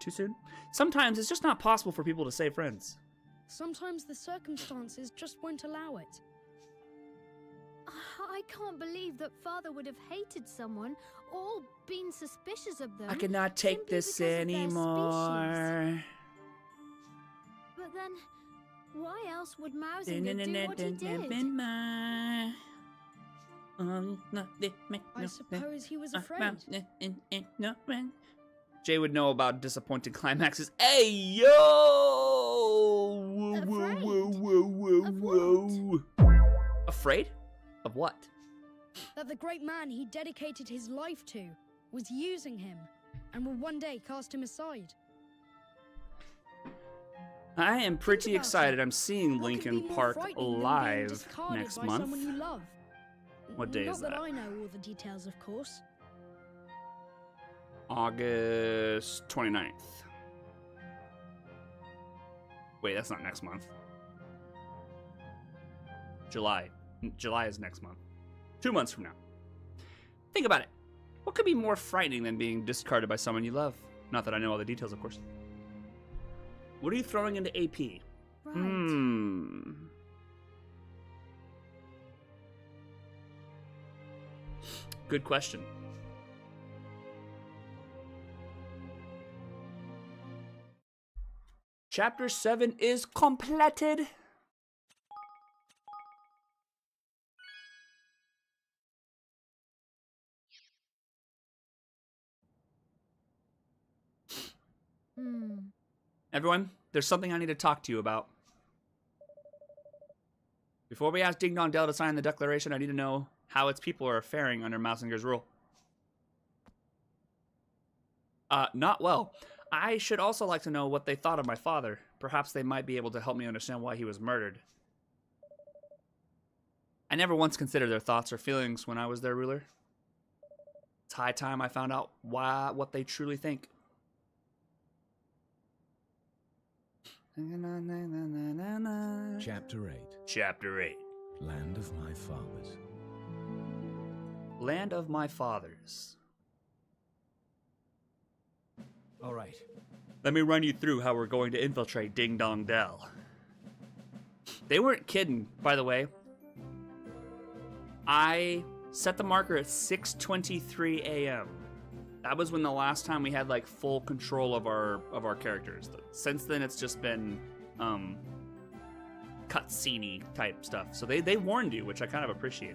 Too soon? Sometimes it's just not possible for people to stay friends. Sometimes the circumstances just won't allow it. I can't believe that Father would have hated someone or been suspicious of them. I cannot take simply this because of their anymore. species. But then, why else would Mausinger do what he did? I suppose he was afraid. Jay would know about disappointing climaxes. Hey, yo! Whoa, Afraid? whoa. Afraid? Of what? That the great man he dedicated his life to was using him and will one day cast him aside. I am pretty about excited. it. I'm seeing What could be Linkin more Park frightening than being live discarded next by month. someone you love? What day Not is that? I know all the details, of course. August 29th. Wait, that's not next month. July. July is next month. 2 months from now. Think about it. What could be more frightening than being discarded by someone you love? Not that I know all the details, of course. What are you throwing into AP? Right. Good question. Chapter 7 is completed. Everyone, there's something I need to talk to you about. Before we ask Ding Dong Dell to sign the declaration, I need to know how its people are faring under Mausinger's rule. Not well. I should also like to know what they thought of my father. Perhaps they might be able to help me understand why he was murdered. I never once considered their thoughts or feelings when I was their ruler. It's high time I found out what they truly think. Chapter 8. Chapter 8. Land of my fathers. Land of my fathers. All right. Let me run you through how we're going to infiltrate Ding Dong Dell. They weren't kidding, by the way. I set the marker at 6:23 a.m. That was when the last time we had like full control of our characters. Since then, it's just been cutscene-y type stuff. So they warned you, which I kind of appreciate.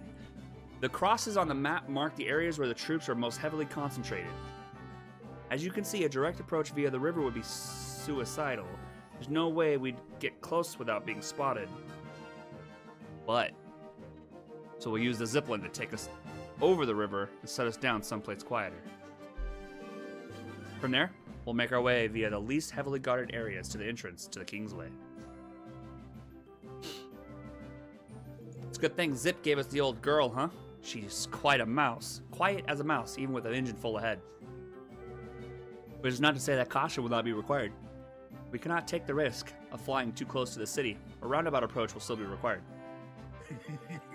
The crosses on the map mark the areas where the troops are most heavily concentrated. As you can see, a direct approach via the river would be suicidal. There's no way we'd get close without being spotted. So we'll use the zipline to take us over the river and set us down someplace quieter. From there, we'll make our way via the least heavily guarded areas to the entrance to the Kingsway. It's a good thing Zip gave us the old girl, huh? She's quite a mouse. Quiet as a mouse, even with an engine full ahead. Which is not to say that caution will not be required. We cannot take the risk of flying too close to the city. A roundabout approach will still be required.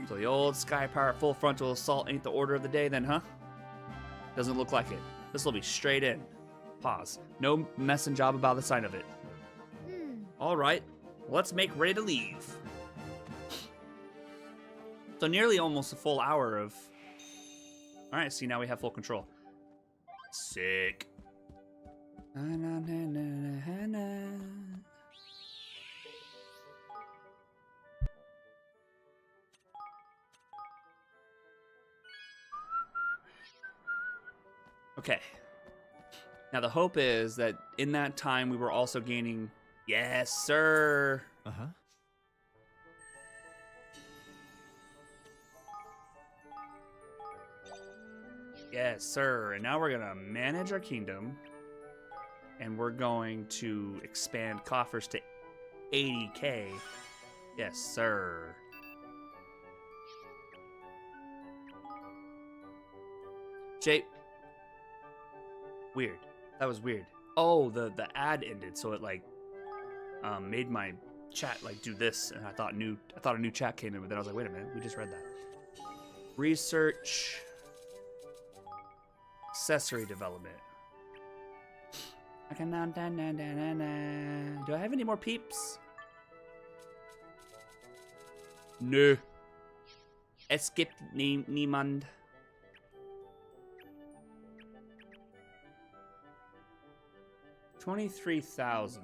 So the old Sky Pirate full frontal assault ain't the order of the day then, huh? Doesn't look like it. This will be straight in. Pause. No messing job about the sign of it. Alright, let's make ready to leave. So nearly almost a full hour of... Alright, see, now we have full control. Sick. Okay. Now the hope is that in that time we were also gaining... Yes, sir! Uh-huh. Yes, sir. And now we're gonna manage our kingdom. And we're going to expand coffers to 80k. Yes, sir. Jay. Weird. That was weird. Oh, the ad ended, so it like made my chat like do this, and I thought a new chat came in, but then I was like, wait a minute, we just read that. Research. Accessory development. Do I have any more peeps? No. Es gibt niemand. $23,000.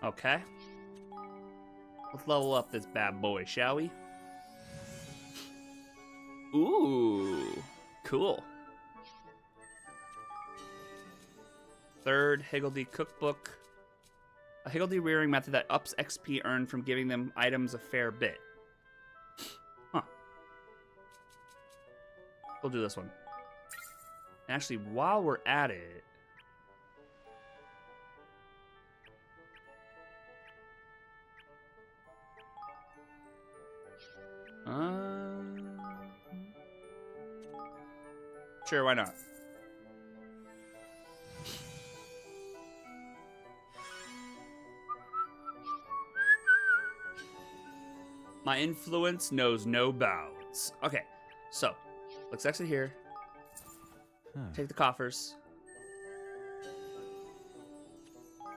Okay. Let's level up this bad boy, shall we? Ooh, cool. Third Higgledy cookbook. A Higgledy rearing method that ups XP earned from giving them items a fair bit. Huh. We'll do this one. Actually, while we're at it, sure, why not? My influence knows no bounds. Okay, so let's exit here. Take the coffers.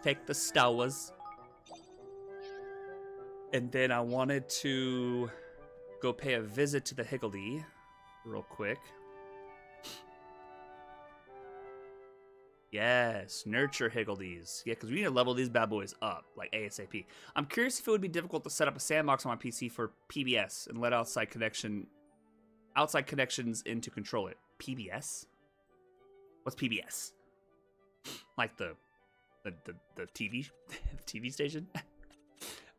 Take the stowas. And then I wanted to go pay a visit to the Higgledy real quick. Yes, nurture Higgledies. Yeah, because we need to level these bad boys up, like ASAP. I'm curious if it would be difficult to set up a sandbox on my PC for PBS and let outside connections in to control it. PBS? What's PBS? Like the TV TV station?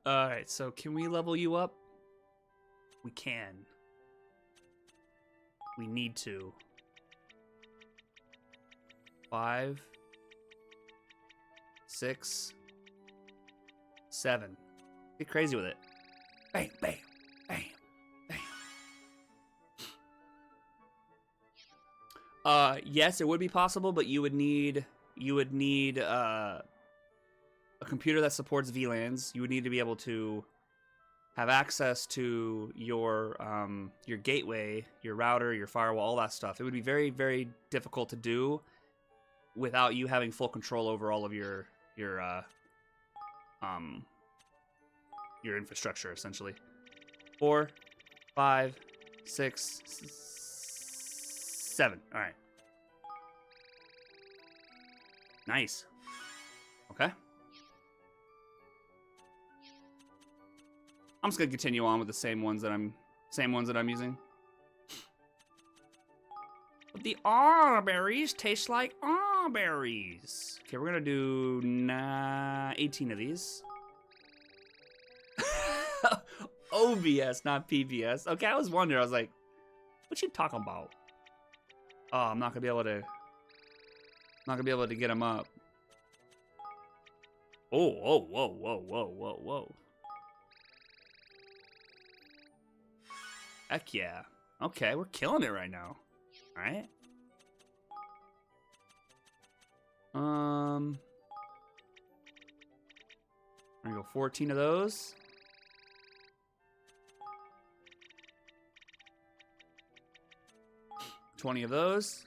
All right, so can we level you up? We can. We need to. 5, 6, 7. Get crazy with it. Bam, bam, bam, bam. Yes, it would be possible, but you would need a computer that supports VLANs. You would need to be able to have access to your gateway, your router, your firewall, all that stuff. It would be very, very difficult to do without you having full control over all of your infrastructure, essentially. 4, 5, 6, 7. All right. Nice. Okay. I'm just gonna continue on with the same ones that I'm using. But the berries taste like berries. Okay, we're gonna do 18 of these. OBS, not PBS. Okay, I was wondering. I was like, what you talking about? Oh, I'm not gonna be able to get them up. Oh, whoa, whoa, whoa, whoa, whoa, whoa. Heck yeah. Okay, we're killing it right now. All right. I'm gonna go 14 of those. $20 of those.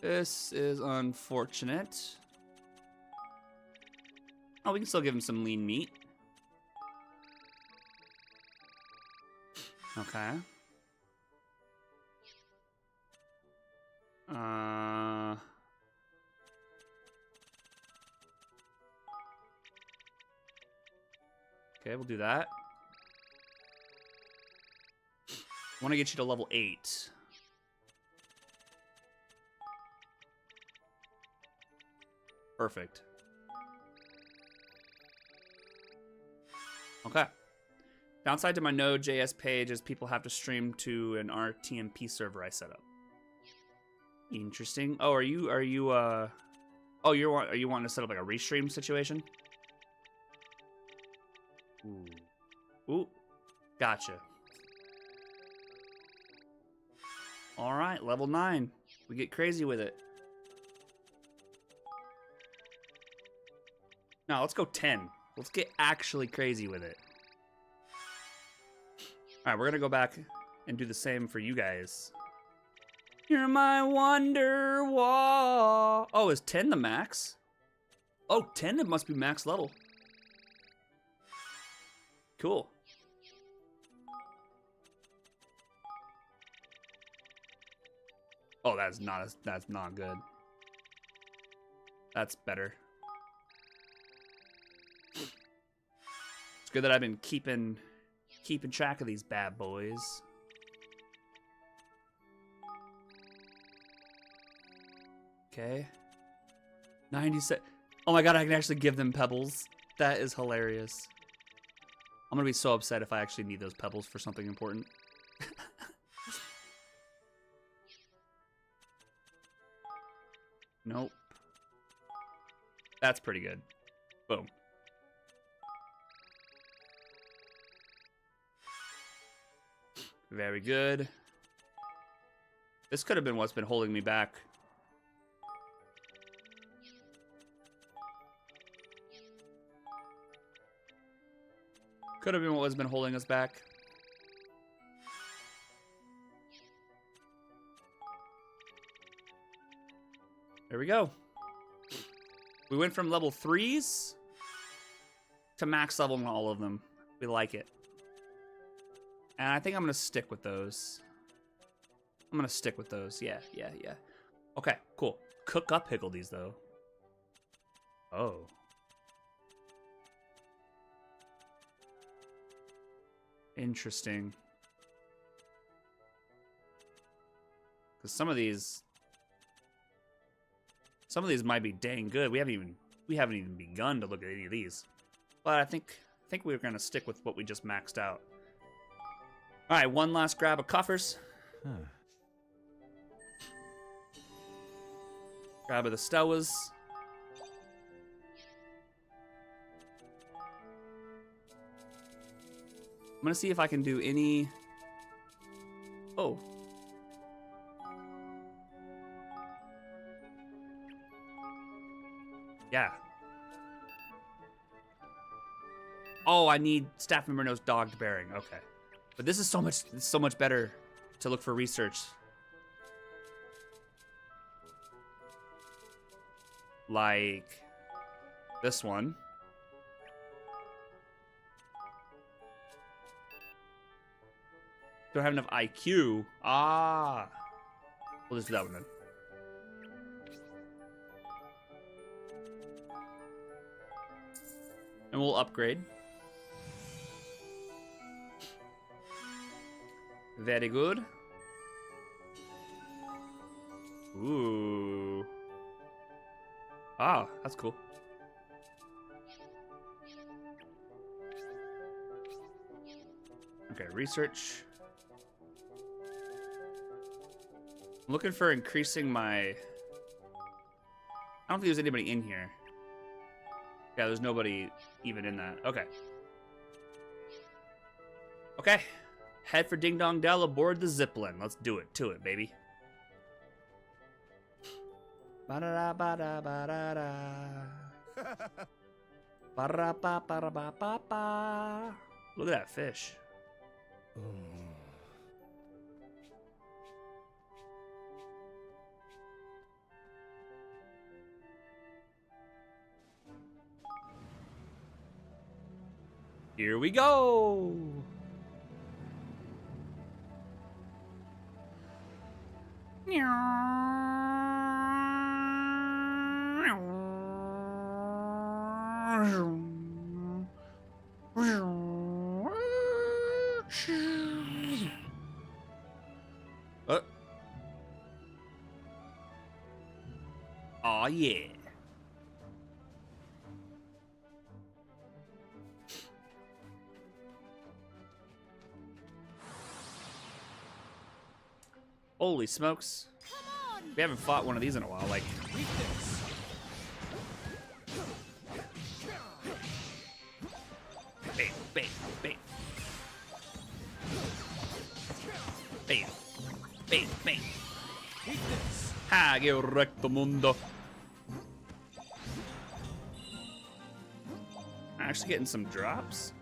This is unfortunate. Oh, we can still give him some lean meat. Okay. Okay, we'll do that. want to get you to level 8. Perfect. Okay. Downside to my Node.js page is people have to stream to an RTMP server I set up. Interesting. Oh, are you are you wanting to set up like a restream situation? Ooh. Gotcha. All right, level 9. We get crazy with it. No, let's go 10. Let's get actually crazy with it. All right, we're gonna go back and do the same for you guys. You're my wonder wall. Oh, is 10 the max? Oh, 10, it must be max level. Cool. Oh, that's not good. That's better. It's good that I've been keeping track of these bad boys. Okay. 97. Oh my god, I can actually give them pebbles. That is hilarious. I'm gonna be so upset if I actually need those pebbles for something important. Nope. That's pretty good. Boom. Very good. This could have been what's been holding me back. Could have been what has been holding us back. There we go. We went from level 3s to max level on all of them. We like it. And I think I'm going to stick with those. I'm going to stick with those. Yeah. Okay, cool. Cook up Higgledies, though. Oh. Interesting. Because some of these might be dang good. We haven't even begun to look at any of these. But I think we're gonna stick with what we just maxed out. All right, one last grab of coffers. Grab of the Stewas. I'm gonna see if I can do any. Oh. Yeah. Oh, I need staff member knows dogged bearing. Okay. But this is so much better to look for research. Like this one. Don't have enough IQ. Ah. We'll just do that one then. And we'll upgrade. Very good. Ooh. Ah, that's cool. Okay, research. I'm looking for increasing my... I don't think there's anybody in here. Yeah, there's nobody even in that. Okay. Okay. Head for Ding Dong Dell aboard the Zeppelin. Let's do it. To it, baby. Ba-da-da, ba-da, ba-da-da. Ba-da, ba, ba, ba, ba, ba. Look at that fish. Here we go. Aw, yeah. Holy smokes. We haven't fought one of these in a while, like... Bam, bam, bam. Bam, bam, bam. Ha, che recto mundo. Actually getting some drops?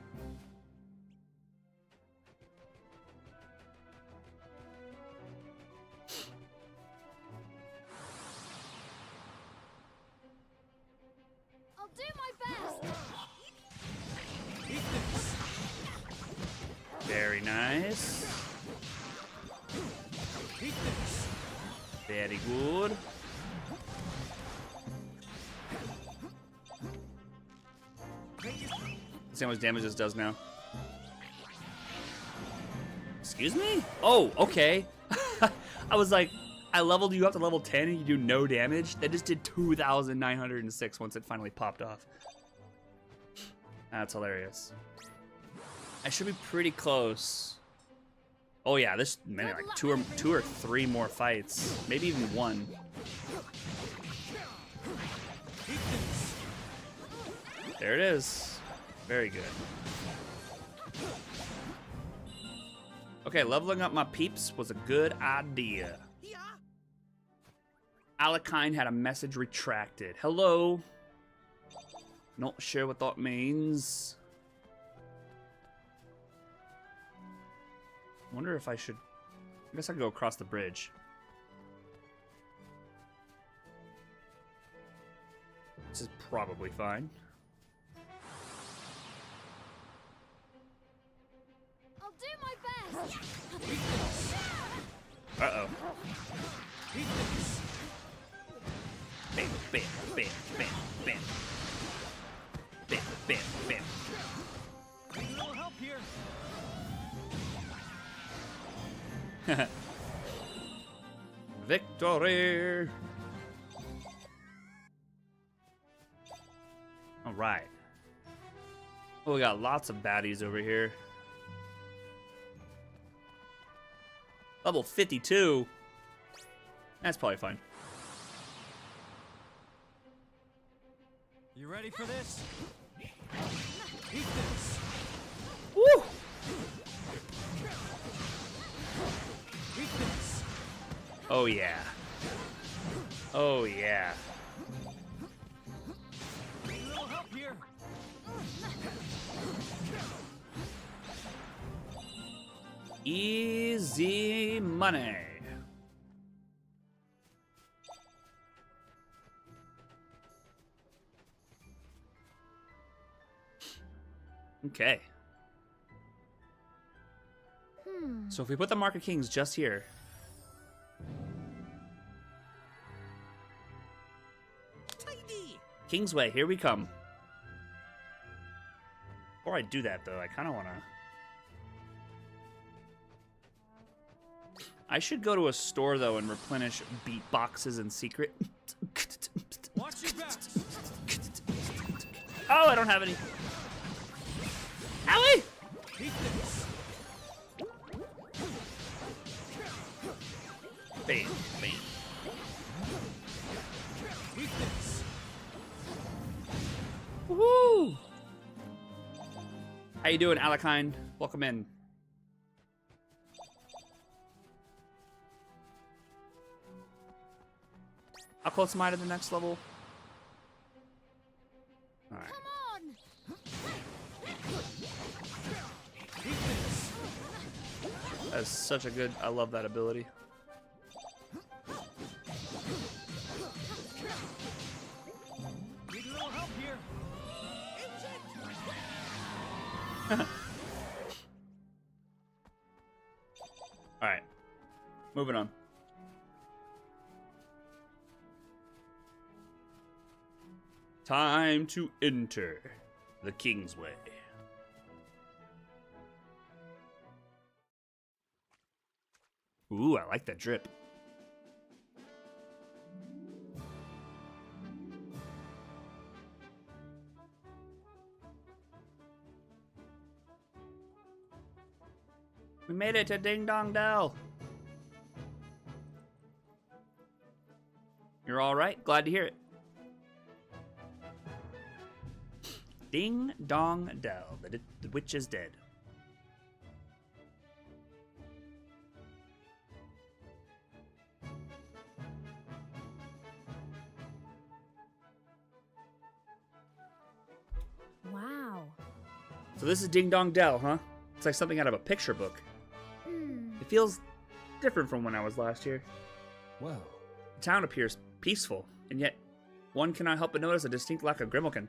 I'll do my best. Very nice. Very good. Let's see how much damage this does now. Excuse me? Oh, okay. I was like, I leveled you up to level 10 and you do no damage? That just did 2,906 once it finally popped off. That's hilarious. I should be pretty close. Oh yeah, this maybe like two or three more fights, maybe even one. There it is. Very good. Okay, leveling up my peeps was a good idea. Alakine had a message retracted. Hello. Not sure what that means. Wonder if I should... I guess I could go across the bridge. This is probably fine. I'll do my best. Uh-oh. Bam, bam, bam, bam, bam. Bam, bam, bam. Need a little help here. Victory! All right. Oh, we got lots of baddies over here. Level 52. That's probably fine. You ready for this? Eat this. Woo! Oh yeah. Oh yeah. Need a little help here. Easy money. Okay. So if we put the Mark of Kings just here. Kingsway, here we come. Before I do that, though, I kind of want to... I should go to a store, though, and replenish beatboxes in secret. Watch your back. Oh, I don't have any. Owie! Bam, bam. Woohoo! How you doing, Alakine? Welcome in. How close am I to the next level? All right. Come on. That's such a good... I love that ability. Need a little help here. All right. Moving on. Time to enter the Kingsway. Ooh, I like that drip. We made it to Ding Dong Dell. You're all right? Glad to hear it. Ding Dong Dell. The witch is dead. Wow. So this is Ding Dong Dell, huh? It's like something out of a picture book. It feels different from when I was last here. Well, The town appears peaceful, and yet one cannot help but notice a distinct lack of Grimmelkin.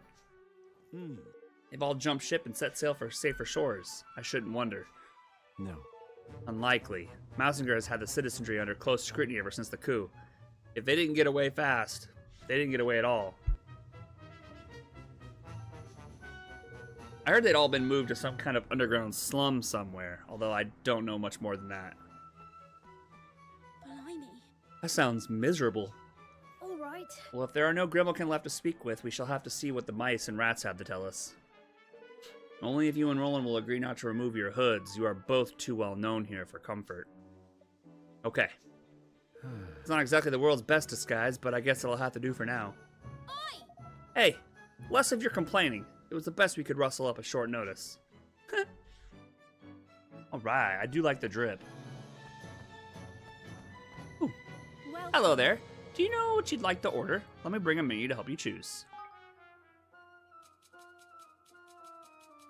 They've all jumped ship and set sail for safer shores. I shouldn't wonder. No. Unlikely. Mausinger has had the citizenry under close scrutiny ever since the coup. If they didn't get away fast, they didn't get away at all. I heard they'd all been moved to some kind of underground slum somewhere, although I don't know much more than that. Blimey. That sounds miserable. All right. Well, if there are no Grimmelkin left to speak with, we shall have to see what the mice and rats have to tell us. Only if you and Roland will agree not to remove your hoods. You are both too well known here for comfort. Okay. It's not exactly the world's best disguise, but I guess it'll have to do for now. Oi! Hey, less of your complaining. It was the best we could rustle up at short notice. Alright, I do like the drip. Ooh. Well, Hello there. Do you know what you'd like to order? Let me bring a menu to help you choose.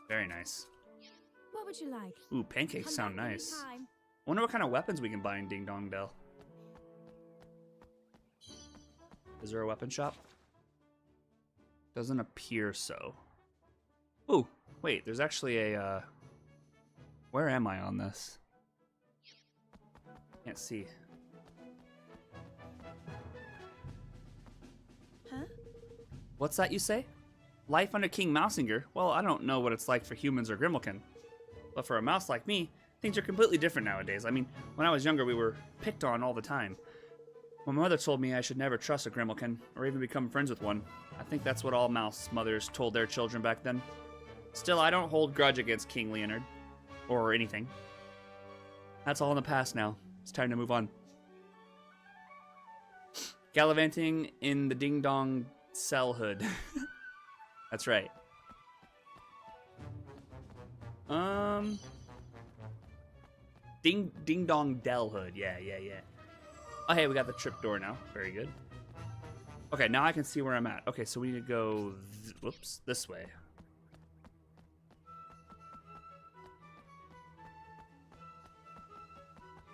Very nice. what would you like? Ooh, pancakes Come sound back nice. anytime. Wonder what kind of weapons we can buy in Ding Dong Dell. Is there a weapon shop? Doesn't appear so. Ooh, wait, there's actually a, where am I on this? Can't see. Huh? What's that you say? Life under King Mausinger? Well, I don't know what it's like for humans or Grimmelkin. But for a mouse like me, things are completely different nowadays. I mean, when I was younger, we were picked on all the time. My mother told me I should never trust a Grimmelkin, or even become friends with one. I think that's what all mouse mothers told their children back then. Still, I don't hold grudge against King Leonard. Or anything. That's all in the past now. It's time to move on. Gallivanting in the Ding Dong Cell Hood. That's right. Ding Dong Dell Hood. Yeah. Oh, hey, we got the trip door now. Very good. Okay, now I can see where I'm at. Okay, so we need to go, whoops, this way.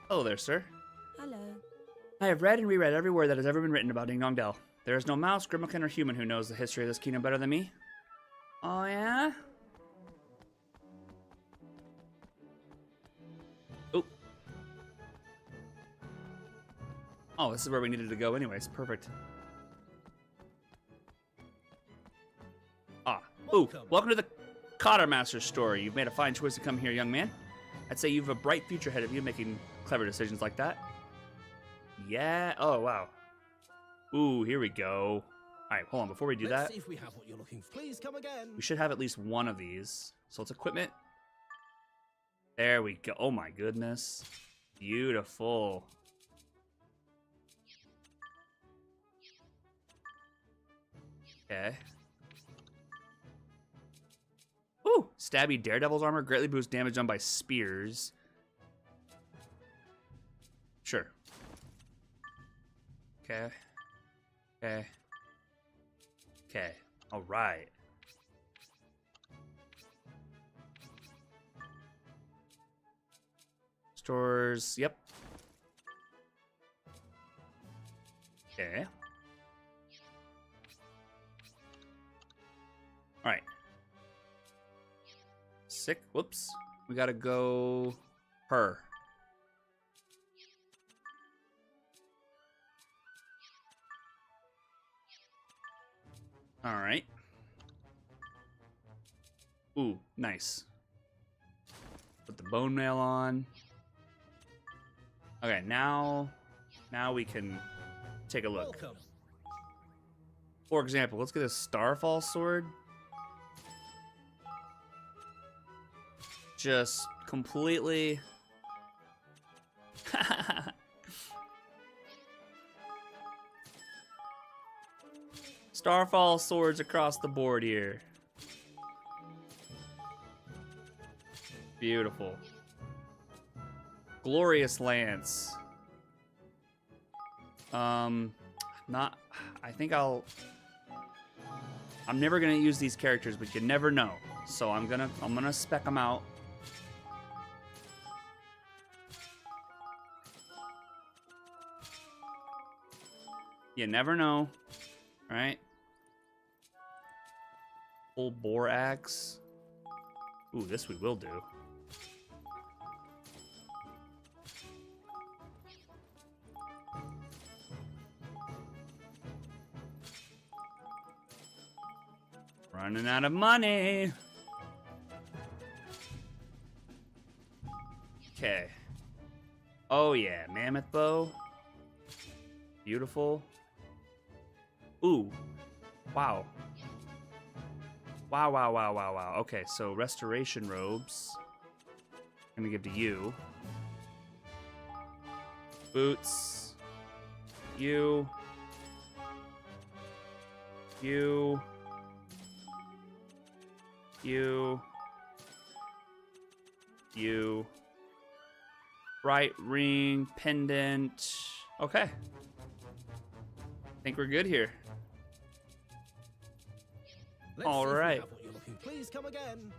Hello there, sir. Hello. I have read and reread every word that has ever been written about Ding Dong Dell. There is no mouse, Grimmelkin, or human who knows the history of this kingdom better than me. Oh, yeah? Oop. Oh, this is where we needed to go anyways. Perfect. Ah. Ooh, welcome to the Cottermaster's store. You've made a fine choice to come here, young man. I'd say you've a bright future ahead of you making clever decisions like that. Yeah. Oh, wow. Ooh, here we go. All right, hold on. Before we do that, See if we have what you're looking for. Please come again. we should have at least one of these. So it's equipment. There we go. Oh my goodness. Beautiful. Okay. Ooh, stabby Daredevil's armor greatly boosts damage done by spears. Sure. Okay. Okay. All right. Stores. Yep. Okay. All right. Sick. Whoops. We gotta go her. All right. Ooh, nice. Put the bone mail on. Okay, now we can take a look. Welcome. For example, let's get a Starfall sword. Just completely Starfall swords across the board here. Beautiful. Glorious lance. Not. I think I'm never gonna use these characters, but you never know. So I'm gonna spec them out. You never know, right? Full bore axe. Ooh, this we will do. Running out of money. Okay. Oh yeah, mammoth bow. Beautiful. Ooh. Wow. Wow, wow, wow, wow, wow. Okay, so restoration robes. I'm gonna give to you. Boots. You. You. You. You. Bright ring, pendant. Okay. I think we're good here. All right. Please come again.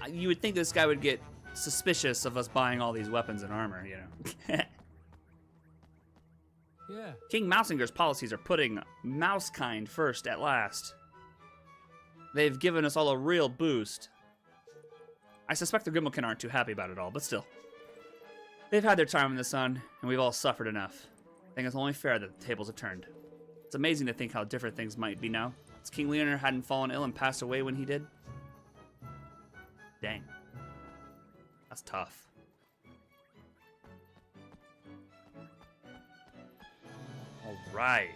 You would think this guy would get suspicious of us buying all these weapons and armor, you know. Yeah. King Mousinger's policies are putting mousekind first at last. They've given us all a real boost. I suspect the Grimalkin aren't too happy about it all, but still. They've had their time in the sun, and we've all suffered enough. I think it's only fair that the tables have turned. It's amazing to think how different things might be now. As King Leonard hadn't fallen ill and passed away when he did. Dang. That's tough. Alright.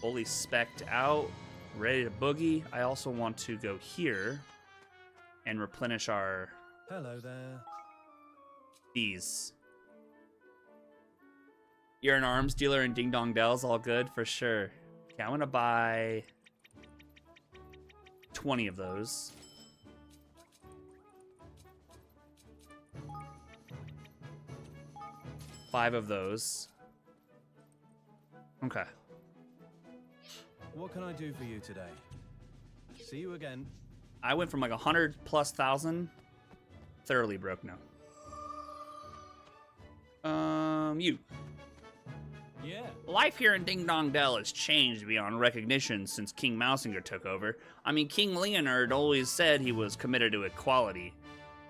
Fully specced out. Ready to boogie. I also want to go here and replenish our... Hello there. These. You're an arms dealer in Ding Dong Dells, all good for sure. Okay, I'm gonna buy 20 of those. Five of those. Okay. What can I do for you today? See you again. I went from like 100,000+, thoroughly broke now. You. Yeah. Life here in Ding Dong Dell has changed beyond recognition since King Mousinger took over. I mean, King Leonard always said he was committed to equality,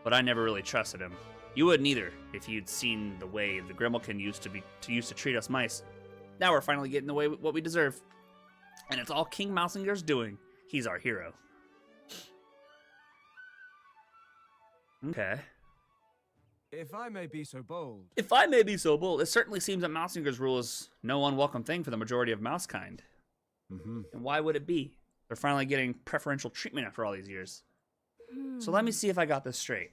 but I never really trusted him. You wouldn't either, if you'd seen the way the Grimalkin used to treat us mice. Now we're finally getting the way what we deserve. And it's all King Mousinger's doing. He's our hero. Okay. If I may be so bold. If I may be so bold, it certainly seems that Mousinger's rule is no unwelcome thing for the majority of mousekind. Mm-hmm. And why would it be? They're finally getting preferential treatment after all these years. So let me see if I got this straight.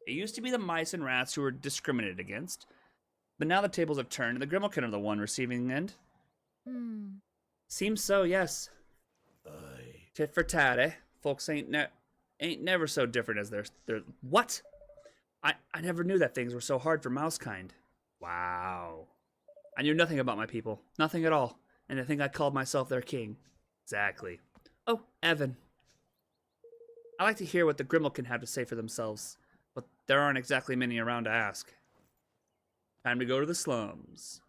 It used to be the mice and rats who were discriminated against, but now the tables have turned and the Grimalkin are the one receiving the end. Seems so, yes. Tit for tat, eh? Folks ain't never so different as they're what? I never knew that things were so hard for mousekind. Wow. I knew nothing about my people. Nothing at all. And I think I called myself their king. Exactly. Oh, Evan. I like to hear what the Grimalkin have to say for themselves, but there aren't exactly many around to ask. Time to go to the slums.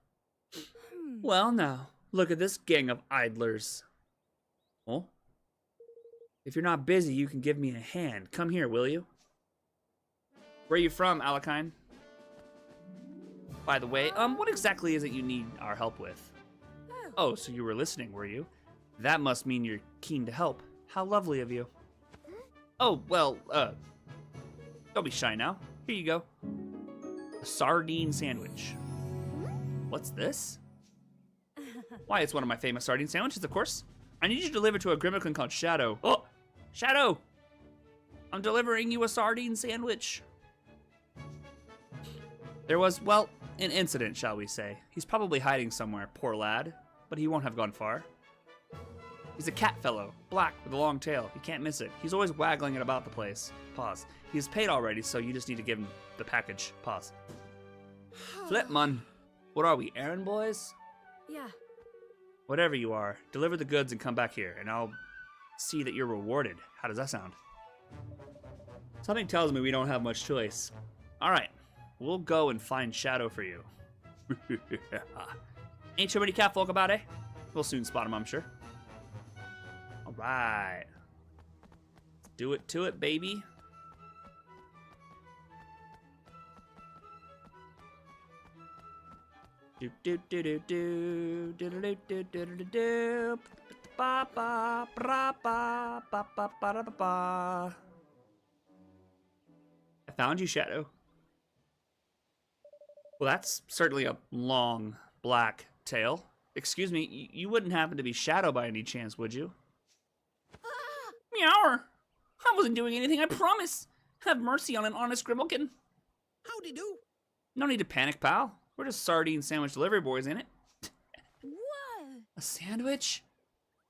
Well, now, look at this gang of idlers. Oh? If you're not busy, you can give me a hand. Come here, will you? Where are you from, Alakine? By the way, what exactly is it you need our help with? Oh, so you were listening, were you? That must mean you're keen to help. How lovely of you. Oh, well, don't be shy now. Here you go. A sardine sandwich. What's this? Why, it's one of my famous sardine sandwiches, of course. I need you to deliver to a Grimalkin called Shadow. Oh, Shadow! I'm delivering you a sardine sandwich. There was, well, an incident, shall we say. He's probably hiding somewhere, poor lad, but he won't have gone far. He's a cat fellow, black with a long tail. You can't miss it. He's always waggling it about the place. Pause. He's paid already, so you just need to give him the package. Pause. Flipman. What are we, errand boys? Yeah. Whatever you are, deliver the goods and come back here, and I'll see that you're rewarded. How does that sound? Something tells me we don't have much choice. Alright, we'll go and find Shadow for you. Ain't too many catfolk about, eh? We'll soon spot him, I'm sure. Alright. Do it to it, baby. Do do do do do do do do do do do ba ba ba ba ba ba ba ba. I found you, Shadow. Well, that's certainly a long black tail. Excuse me, you wouldn't happen to be Shadow by any chance, would you? Meower! I wasn't doing anything, I promise. Have mercy on an honest Grimalkin. Howdy do. No need to panic, pal. We're just sardine sandwich delivery boys, ain't it? Whoa! A sandwich?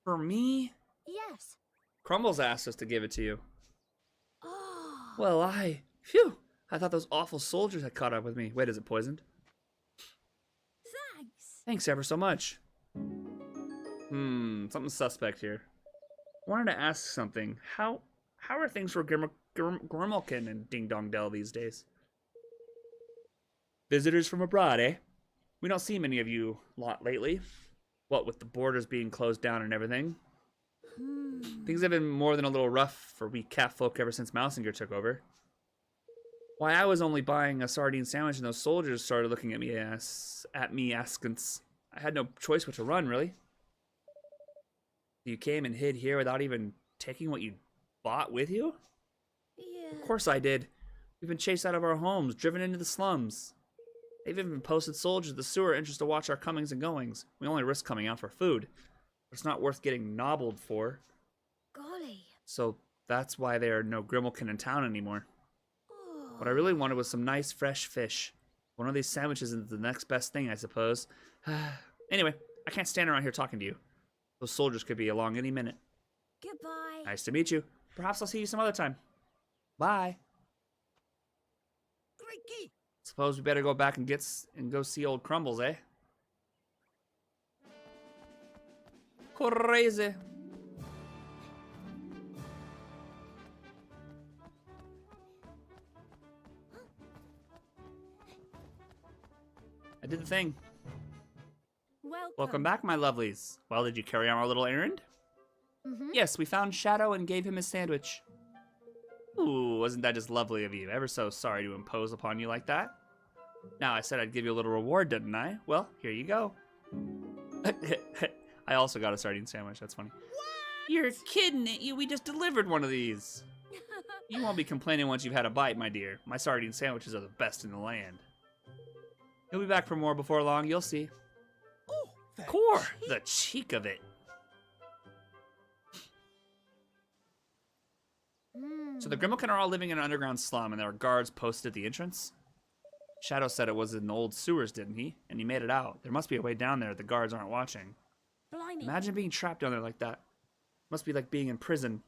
For me? Yes. Crumbles asked us to give it to you. Oh. Well, phew! I thought those awful soldiers had caught up with me. Wait, is it poisoned? Thanks. Thanks ever so much. Something suspect here. Wanted to ask something. How are things for Grimalkin and Ding Dong Dell these days? Visitors from abroad, eh? We don't see many of you lot lately. What with the borders being closed down and everything. Things have been more than a little rough for we catfolk ever since Mousinger took over. Why, I was only buying a sardine sandwich and those soldiers started looking at me askance. I had no choice but to run, really. You came and hid here without even taking what you bought with you? Yeah. Of course I did. We've been chased out of our homes, driven into the slums. They've even posted soldiers at the sewer entrance to watch our comings and goings. We only risk coming out for food. But it's not worth getting nobbled for. Golly. So that's why there are no Grimalkin in town anymore. Oh. What I really wanted was some nice fresh fish. One of these sandwiches is the next best thing, I suppose. Anyway, I can't stand around here talking to you. Those soldiers could be along any minute. Goodbye. Nice to meet you. Perhaps I'll see you some other time. Bye. Great key. Suppose we better go back and go see old Crumbles, eh? Crazy. I did the thing. Welcome back, my lovelies. Well, did you carry on our little errand? Yes, we found Shadow and gave him his sandwich. Ooh, wasn't that just lovely of you? Ever so sorry to impose upon you like that. Now, I said I'd give you a little reward, didn't I? Well, here you go. I also got a sardine sandwich, that's funny. What? You're kidding, ain't you? We just delivered one of these. You won't be complaining once you've had a bite, my dear. My sardine sandwiches are the best in the land. You'll be back for more before long, you'll see. Oh, Core, the cheek of it. So the Grimalkin are all living in an underground slum, and there are guards posted at the entrance? Shadow said it was in the old sewers, didn't he? And he made it out. There must be a way down there the guards aren't watching. Blimey. Imagine being trapped down there like that. Must be like being in prison.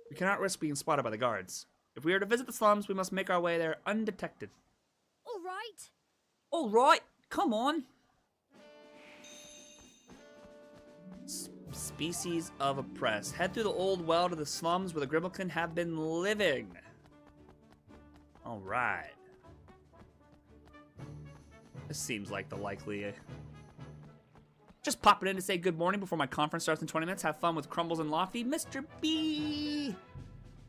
We cannot risk being spotted by the guards. If we are to visit the slums, we must make our way there undetected. All right. All right, come on. Species of oppressed. Head through the old well to the slums where the Grimalkin have been living. All right. This seems like the likely. Just popping in to say good morning before my conference starts in 20 minutes. Have fun with Crumbles and Lofty. Mr. B!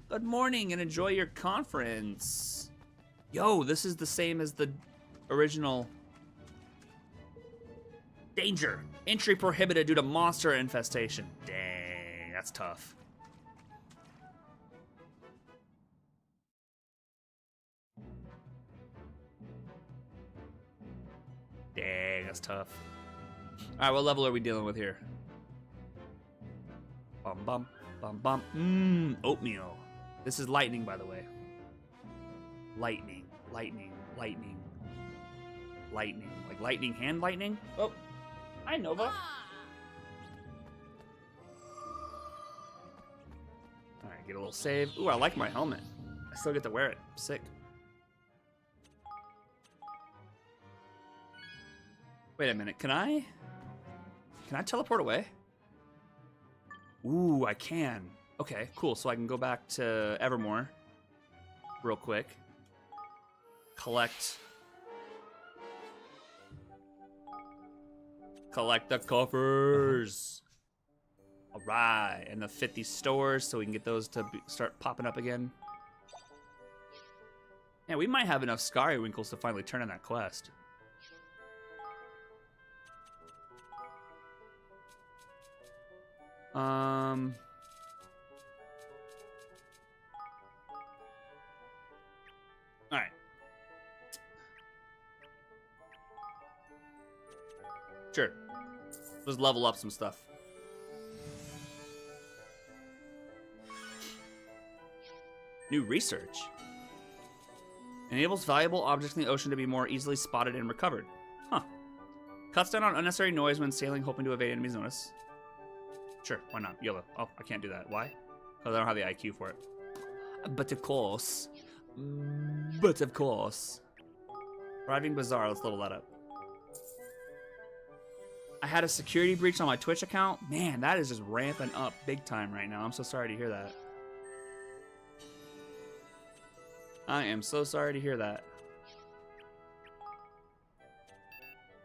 Good morning and enjoy your conference. Yo, this is the same as the original. Danger. Entry prohibited due to monster infestation. Dang, that's tough. Dang, that's tough. Alright, what level are we dealing with here? Bum bum, bum bum. Oatmeal. This is lightning, by the way. Lightning, lightning, lightning. Lightning. Like lightning hand lightning? Oh, hi Nova. get a little save. Ooh, I like my helmet. I still get to wear it. Sick. Wait a minute. Can I teleport away? Ooh, I can. Okay, cool. So I can go back to Evermore real quick. Collect the coffers. All right, and the 50 stores so we can get those to start popping up again. Yeah, we might have enough Scariwinkles to finally turn in that quest. All right. Sure. Just level up some stuff. New research. Enables valuable objects in the ocean to be more easily spotted and recovered. Huh. Cuts down on unnecessary noise when sailing, hoping to evade enemies' notice. Sure, why not? YOLO. Oh, I can't do that. Why? Because I don't have the IQ for it. But of course. Thriving Bazaar, let's level that up. I had a security breach on my Twitch account. Man, that is just ramping up big time right now. I'm so sorry to hear that. I am so sorry to hear that.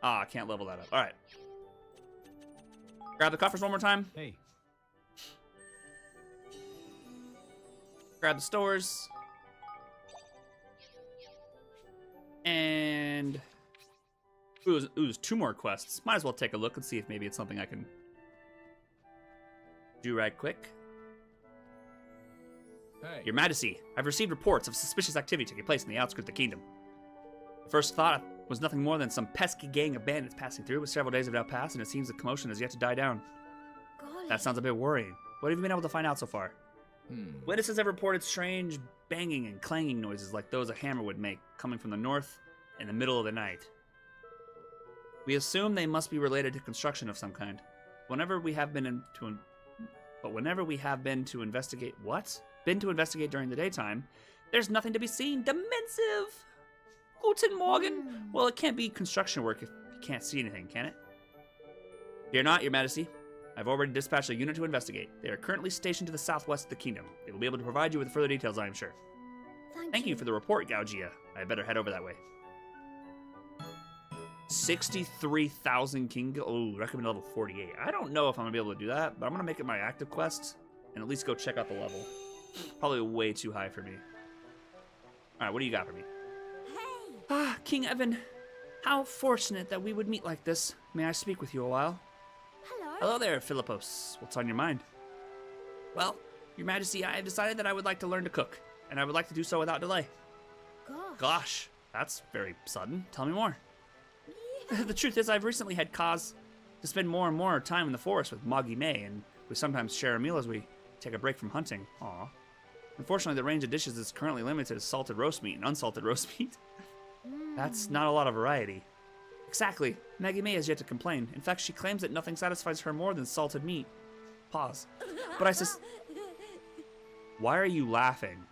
Ah, I can't level that up. All right. Grab the coffers one more time. Hey. Grab the stores. And... Ooh, there's 2 more quests. Might as well take a look and see if maybe it's something I can do right quick. Hey. Your Majesty, I've received reports of suspicious activity taking place in the outskirts of the kingdom. The first thought was nothing more than some pesky gang of bandits passing through, but several days have now passed, and it seems the commotion has yet to die down. Golly. That sounds a bit worrying. What have you been able to find out so far? Witnesses have reported strange banging and clanging noises like those a hammer would make, coming from the north in the middle of the night. We assume they must be related to construction of some kind. Whenever we have been to investigate during the daytime, there's nothing to be seen. Dimensive! Guten Morgen! Well, it can't be construction work if you can't see anything, can it? Fear not, Your Majesty. I've already dispatched a unit to investigate. They are currently stationed to the southwest of the kingdom. They will be able to provide you with further details, I am sure. Thank you for the report, Gaugia. I had better head over that way. 63,000 King... Oh, recommend level 48. I don't know if I'm going to be able to do that, but I'm going to make it my active quest and at least go check out the level. Probably way too high for me. Alright, what do you got for me? Hey! Ah, King Evan. How fortunate that we would meet like this. May I speak with you a while? Hello. Hello there, Philippos. What's on your mind? Well, Your Majesty, I have decided that I would like to learn to cook, and I would like to do so without delay. Gosh, that's very sudden. Tell me more. Yeah. The truth is, I've recently had cause to spend more and more time in the forest with Moggy May, and we sometimes share a meal as we take a break from hunting. Aw. Unfortunately, the range of dishes is currently limited to salted roast meat and unsalted roast meat. That's not a lot of variety. Exactly. Maggie May has yet to complain. In fact, she claims that nothing satisfies her more than salted meat. Pause. But Why are you laughing?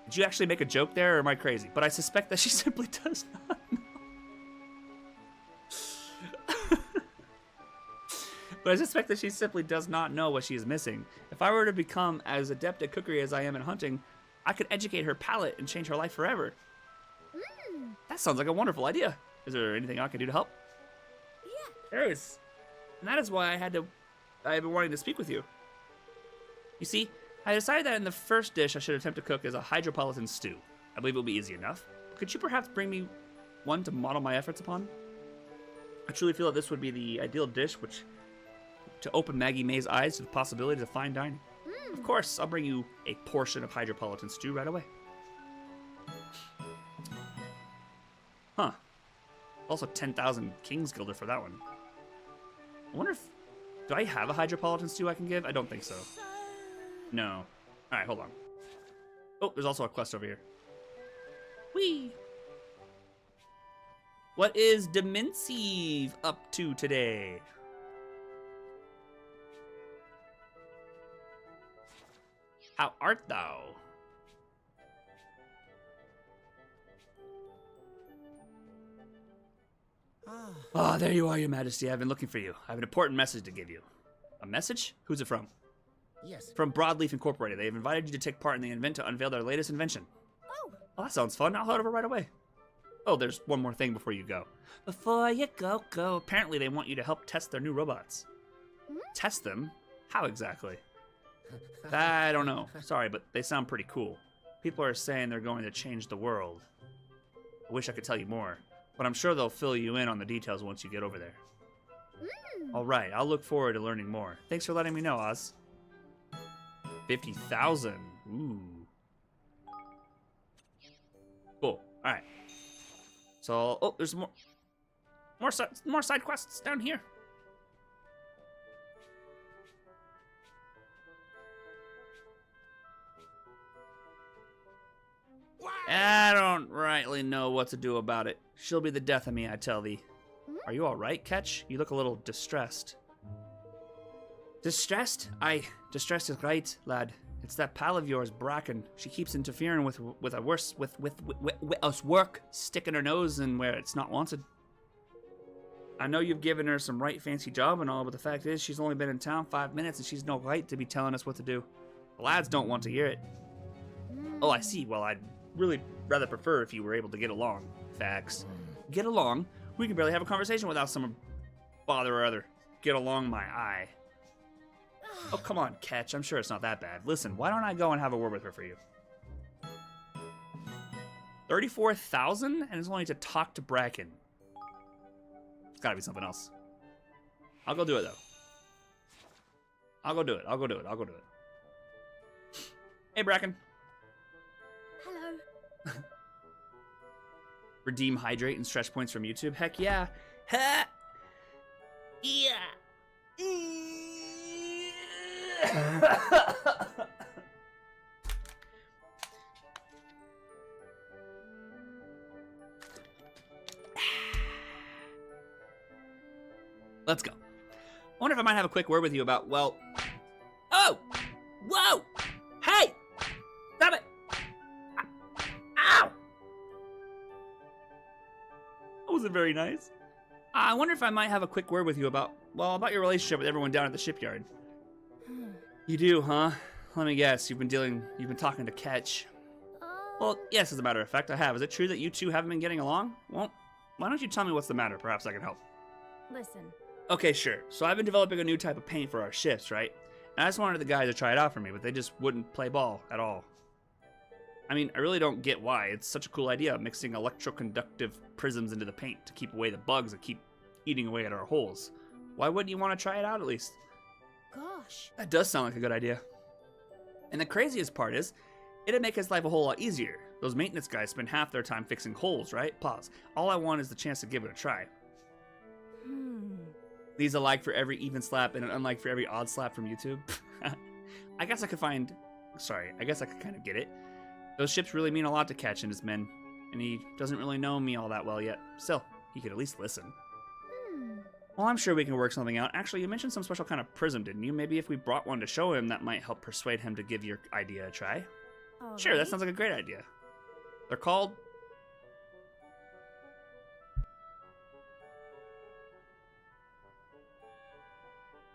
Did you actually make a joke there, or am I crazy? But I suspect that she simply does not know. But I suspect that she simply does not know what she is missing. If I were to become as adept at cookery as I am in hunting, I could educate her palate and change her life forever. That sounds like a wonderful idea. Is there anything I can do to help? Yeah. There is. And that is why I have been wanting to speak with you. You see, I decided that in the first dish I should attempt to cook is a hydropolitan stew. I believe it will be easy enough. Could you perhaps bring me one to model my efforts upon? I truly feel that this would be the ideal dish to open Maggie May's eyes to the possibilities of fine dining. Of course, I'll bring you a portion of hydropolitan stew right away. Huh. Also 10,000 King's Gilder for that one. I wonder if... Do I have a hydropolitan stew I can give? I don't think so. No. Alright, hold on. Oh, there's also a quest over here. Whee! What is Dimensive up to today? How art thou? Ah, there you are, Your Majesty. I've been looking for you. I have an important message to give you. A message? Who's it from? Yes. From Broadleaf Incorporated. They have invited you to take part in the event to unveil their latest invention. Oh, Well, that sounds fun. I'll head over right away. Oh, there's one more thing before you go. Before you go. Apparently, they want you to help test their new robots. Test them? How exactly? I don't know. Sorry, but they sound pretty cool. People are saying they're going to change the world. I wish I could tell you more, but I'm sure they'll fill you in on the details once you get over there. All right, I'll look forward to learning more. Thanks for letting me know, Oz. 50,000. Ooh. Cool. All right. So, oh, there's more side quests down here. I don't rightly know what to do about it. She'll be the death of me, I tell thee. Are you all right, Ketch? You look a little distressed. Distressed? Aye, distressed is right, lad. It's that pal of yours, Bracken. She keeps interfering with us work, sticking her nose in where it's not wanted. I know you've given her some right fancy job and all, but the fact is she's only been in town 5 minutes and she's no right to be telling us what to do. The lads don't want to hear it. Oh, I see. Well, I'd really rather prefer if you were able to get along. Facts. Get along? We can barely have a conversation without some bother or other. Get along my eye. Oh, come on, Ketch. I'm sure it's not that bad. Listen, why don't I go and have a word with her for you? 34,000? And it's only to talk to Bracken. It's gotta be something else. I'll go do it, though. I'll go do it. Hey, Bracken. hello. Redeem hydrate and stretch points from YouTube? Heck yeah. Ha! Yeah. Let's go. I wonder if I might have a quick word with you about, well... Oh! Whoa! Hey! Stop it! Ow! That wasn't very nice. I wonder if I might have a quick word with you about, well, about your relationship with everyone down at the shipyard. You do, huh? Let me guess, you've been talking to Ketch. Well, yes, as a matter of fact, I have. Is it true that you two haven't been getting along? Well, why don't you tell me what's the matter? Perhaps I can help. Listen, Okay, sure. So I've been developing a new type of paint for our ships, right? And I just wanted the guys to try it out for me, but they just wouldn't play ball at all. I mean, I really don't get why. It's such a cool idea, mixing electroconductive prisms into the paint to keep away the bugs that keep eating away at our holes. Why wouldn't you want to try it out at least? gosh. That does sound like a good idea. And the craziest part is, it'd make his life a whole lot easier. Those maintenance guys spend half their time fixing holes, right? Pause. All I want is the chance to give it a try. These alike for every even slap and an unlike for every odd slap from YouTube. I guess I could kind of get it. Those ships really mean a lot to Ketch and his men, and he doesn't really know me all that well yet. Still, he could at least listen. Well, I'm sure we can work something out. Actually, you mentioned some special kind of prism, didn't you? Maybe if we brought one to show him, that might help persuade him to give your idea a try. Sure, that sounds like a great idea. They're called...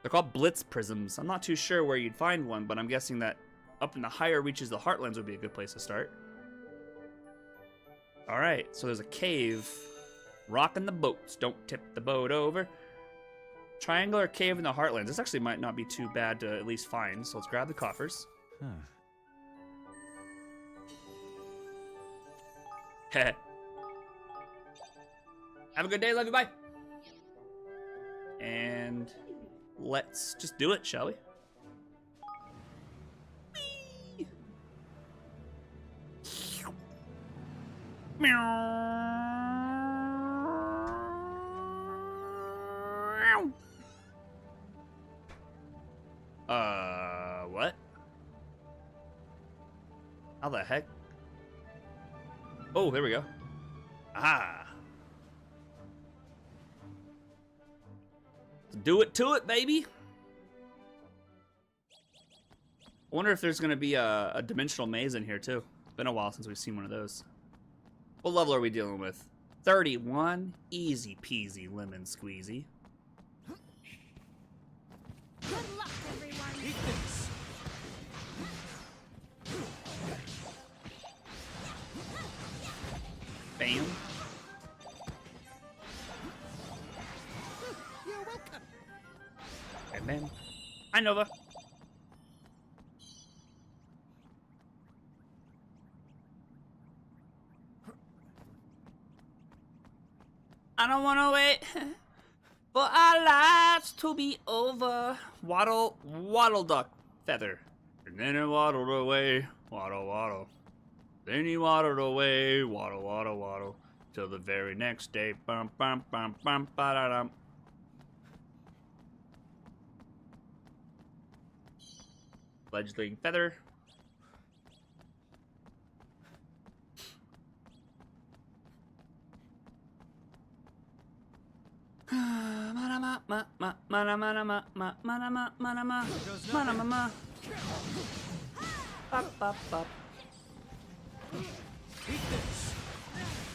They're called Blitz prisms. I'm not too sure where you'd find one, but I'm guessing that up in the higher reaches of the Heartlands would be a good place to start. Alright, so there's a cave. Rocking the boats. Don't tip the boat over. Triangular cave in the Heartlands. This actually might not be too bad to at least find, so let's grab the coffers. Heh. Have a good day, love you, bye. And let's just do it, shall we? What? How the heck? Oh, there we go. Ah. Let's do it to it, baby. I wonder if there's going to be a dimensional maze in here, too. Been a while since we've seen one of those. What level are we dealing with? 31. Easy peasy lemon squeezy. Good luck, everyone. Eat this. Bam. You're welcome. And then, hi Nova. I don't want to wait for our lives to be over. Waddle, waddle, duck, feather. And then it waddled away. Waddle, waddle. Then he waddled away. Waddle, waddle, waddle. Till the very next day. Bum, bum, bum, bum, ba-da-dum. Fledgling feather.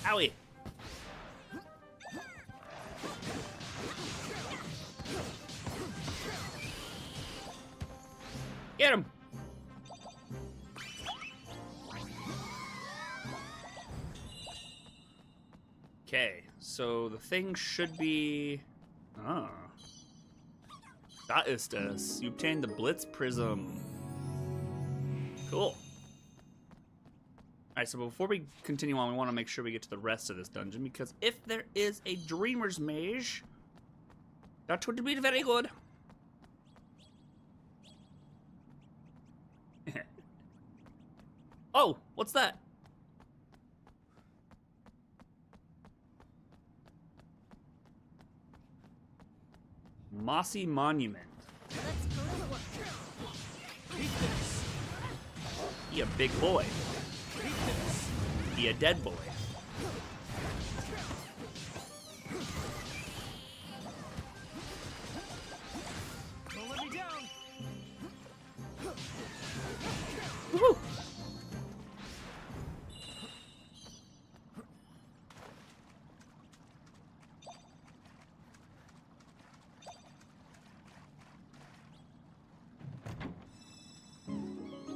Owie. Get him. Okay, so the thing should be... Oh. That is this. You obtained the Blitz Prism. Cool. Alright, so before we continue on, we want to make sure we get to the rest of this dungeon, because if there is a Dreamer's Mage, that would be very good. Oh, what's that? Mossy Monument. Let's go to work. He a big boy. He a dead boy. Don't let me down. Woohoo!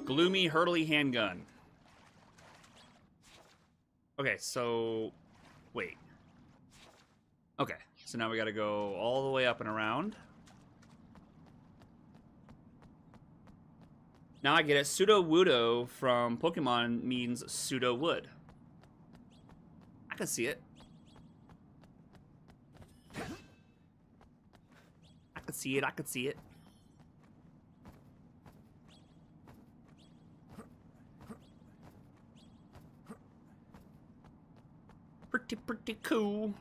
Gloomy Hurley handgun. Okay, so wait. Okay, so now we gotta go all the way up and around. Now I get it. Pseudo Wudo from Pokemon means pseudo wood. I can see it. I can see it. I can see it. Pretty cool.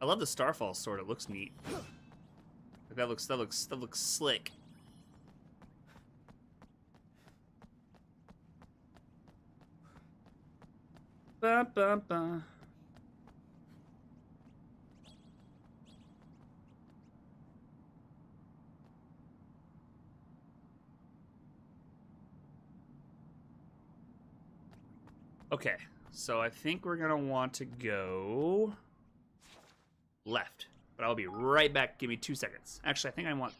I love the Starfall sword. It looks neat. That looks slick. Ba ba ba. Okay, so I think we're gonna want to go left, but I'll be right back. Give me 2 seconds. Actually, I think I want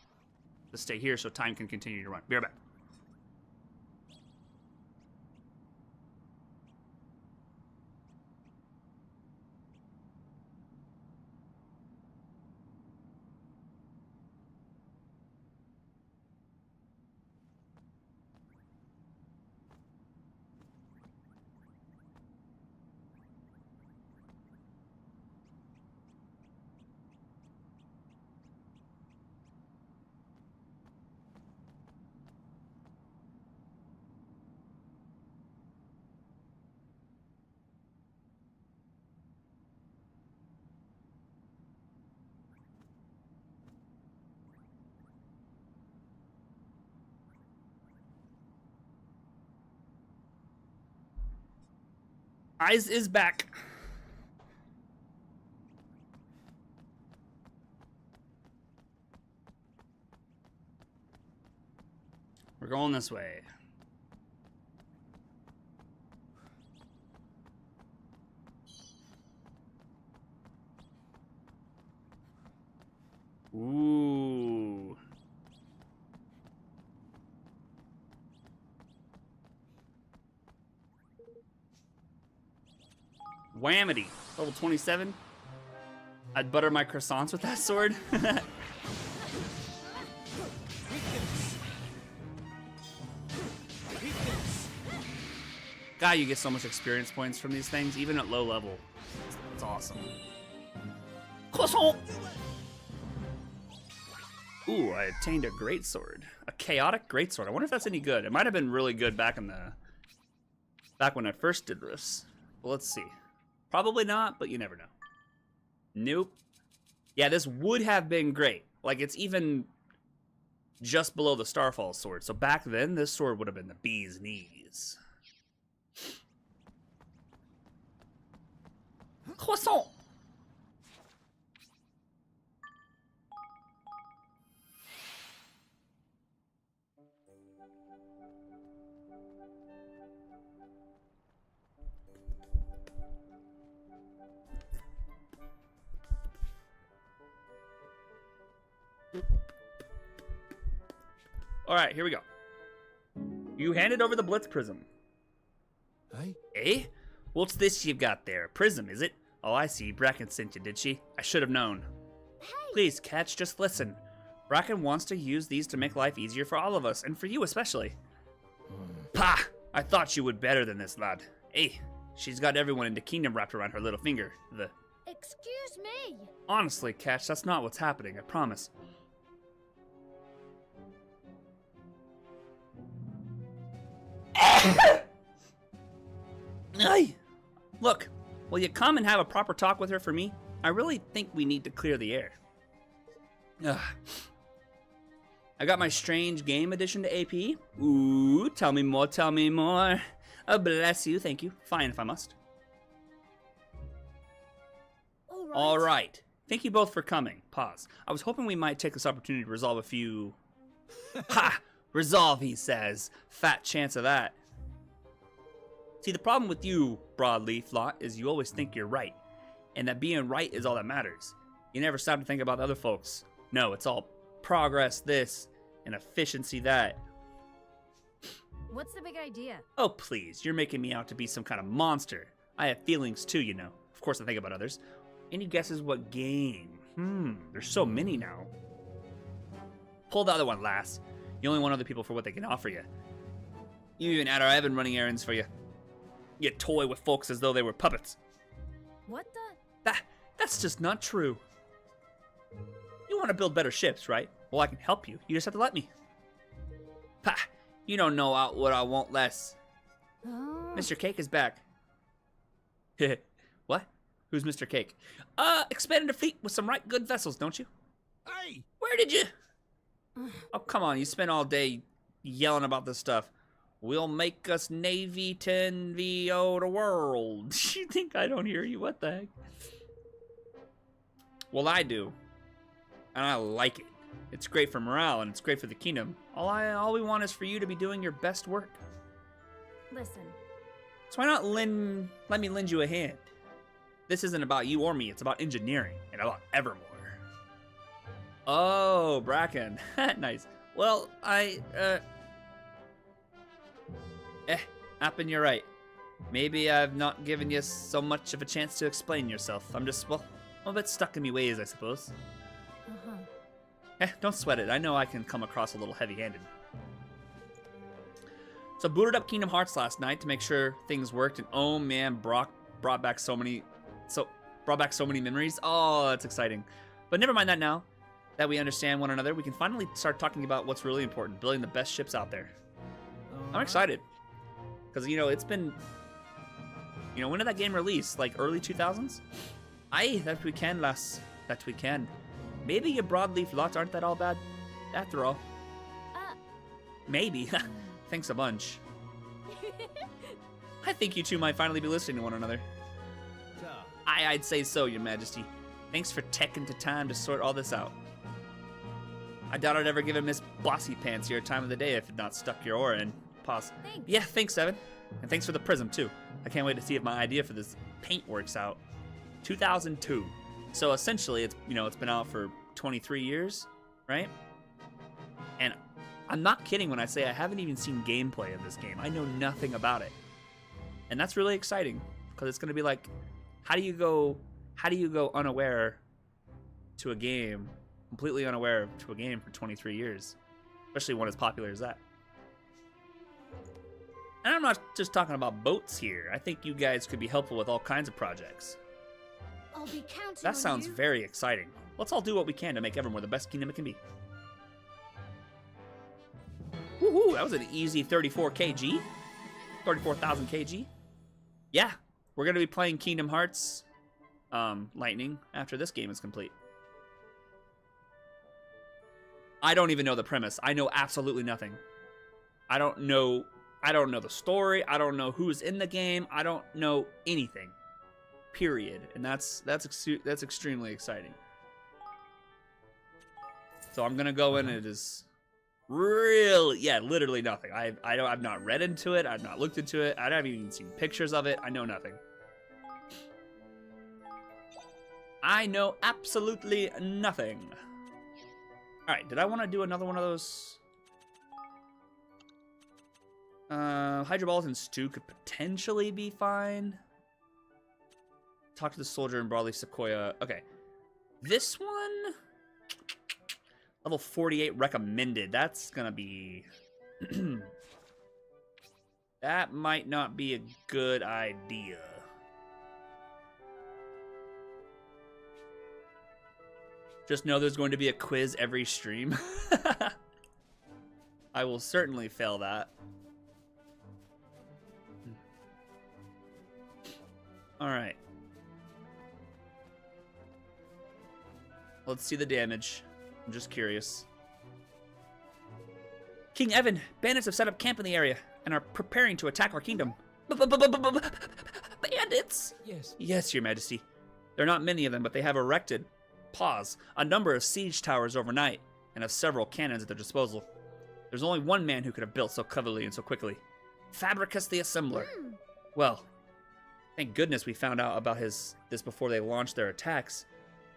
to stay here so time can continue to run. Be right back. Eyes is back. We're We're going this way. Ooh. Whamity. Level 27. I'd butter my croissants with that sword. God, you get so much experience points from these things, even at low level. It's awesome. Croissant! Ooh, I obtained a greatsword. A chaotic greatsword. I wonder if that's any good. It might have been really good back when I first did this. Well, let's see. Probably not, but you never know. Nope. Yeah, this would have been great. Like, it's even just below the Starfall sword. So back then, this sword would have been the bee's knees. Croissant! Alright, here we go. You handed over the Blitz Prism. Hey? Eh? What's this you've got there? Prism, is it? Oh, I see. Bracken sent you, did she? I should have known. Hey! Please, Catch, just listen. Bracken wants to use these to make life easier for all of us, and for you especially. Pah! I thought you would better than this, lad. Hey, she's got everyone in the kingdom wrapped around her little finger. Excuse me! Honestly, Catch, that's not what's happening, I promise. Aye. Look, will you come and have a proper talk with her for me? I really think we need to clear the air. Ugh. I got my strange game addition to AP. Ooh, tell me more, tell me more. Oh, bless you, thank you. Fine if I must. All right. Thank you both for coming. Pause. I was hoping we might take this opportunity to resolve a few... Ha! Resolve, he says. Fat chance of that. See, the problem with you, Broadleaf Lot, is you always think you're right. And that being right is all that matters. You never stop to think about the other folks. No, it's all progress this and efficiency that. What's the big idea? Oh, please. You're making me out to be some kind of monster. I have feelings too, you know. Of course I think about others. Any guesses what game? There's so many now. Pull the other one, lass. You only want other people for what they can offer you. You even had our Evan running errands for you. You toy with folks as though they were puppets. What the? That's just not true. You want to build better ships, right? Well, I can help you. You just have to let me. Ha! You don't know what I want less. Oh. Mr. Cake is back. What? Who's Mr. Cake? Expanded a fleet with some right good vessels, don't you? Hey! Where did you? Oh, come on. You spent all day yelling about this stuff. We'll make us Navy 10 VO the world. You think I don't hear you? What the heck? Well, I do. And I like it. It's great for morale and it's great for the kingdom. All we want is for you to be doing your best work. Listen. So why not let me lend you a hand? This isn't about you or me. It's about engineering and about Evermore. Oh, Bracken. Nice. Well, happen you're right. Maybe I've not given you so much of a chance to explain yourself. I'm just, well, a bit stuck in me ways, I suppose. Don't sweat it. I know I can come across a little heavy-handed. So booted up Kingdom Hearts last night to make sure things worked, and oh man, Brock brought back so many memories. Oh, that's exciting. But never mind that now. That we understand one another, we can finally start talking about what's really important, building the best ships out there. I'm excited. Because, you know, it's been... You know, when did that game release? Like, early 2000s? Aye, that we can, lass. That we can. Maybe your broadleaf lots aren't that all bad, after all. Maybe. Thanks a bunch. I think you two might finally be listening to one another. I'd say so, your majesty. Thanks for taking the time to sort all this out. I doubt I'd ever give Miss Bossy Pants here time of the day if it not stuck your aura in. Pause. Thanks. Yeah, thanks, Evan. And thanks for the prism, too. I can't wait to see if my idea for this paint works out. 2002. So essentially, it's been out for 23 years, right? And I'm not kidding when I say I haven't even seen gameplay of this game. I know nothing about it. And that's really exciting, because it's going to be like, how do you go unaware to a game, completely unaware to a game for 23 years, especially one as popular as that. And I'm not just talking about boats here. I think you guys could be helpful with all kinds of projects. I'll be counting That on sounds you. very exciting. Let's all do what we can to make Evermore the best kingdom it can be. Woohoo, that was an easy 34 kg. 34,000 kg. Yeah, we're going to be playing Kingdom Hearts Lightning after this game is complete. I don't even know the premise. I know absolutely nothing. I don't know the story. I don't know who's in the game. I don't know anything. Period. And that's extremely exciting. So I'm gonna go in and it is really, literally nothing. I've not read into it. I've not looked into it. I haven't even seen pictures of it. I know nothing. I know absolutely nothing. All right, did I want to do another one of those? Hydro Balls and Stew could potentially be fine. Talk to the soldier in Broadleaf Sequoia. Okay, this one, level 48 recommended. That's gonna be. That might not be a good idea. Just know there's going to be a quiz every stream. I will certainly fail that. All right. Let's see the damage. I'm just curious. King Evan, bandits have set up camp in the area and are preparing to attack our kingdom. Bandits? Yes. Yes, Your Majesty. There are not many of them, but they have erected a number of siege towers overnight, and have several cannons at their disposal. There's only one man who could have built so cleverly and so quickly. Fabricus the Assembler. Well, thank goodness we found out about this before they launched their attacks.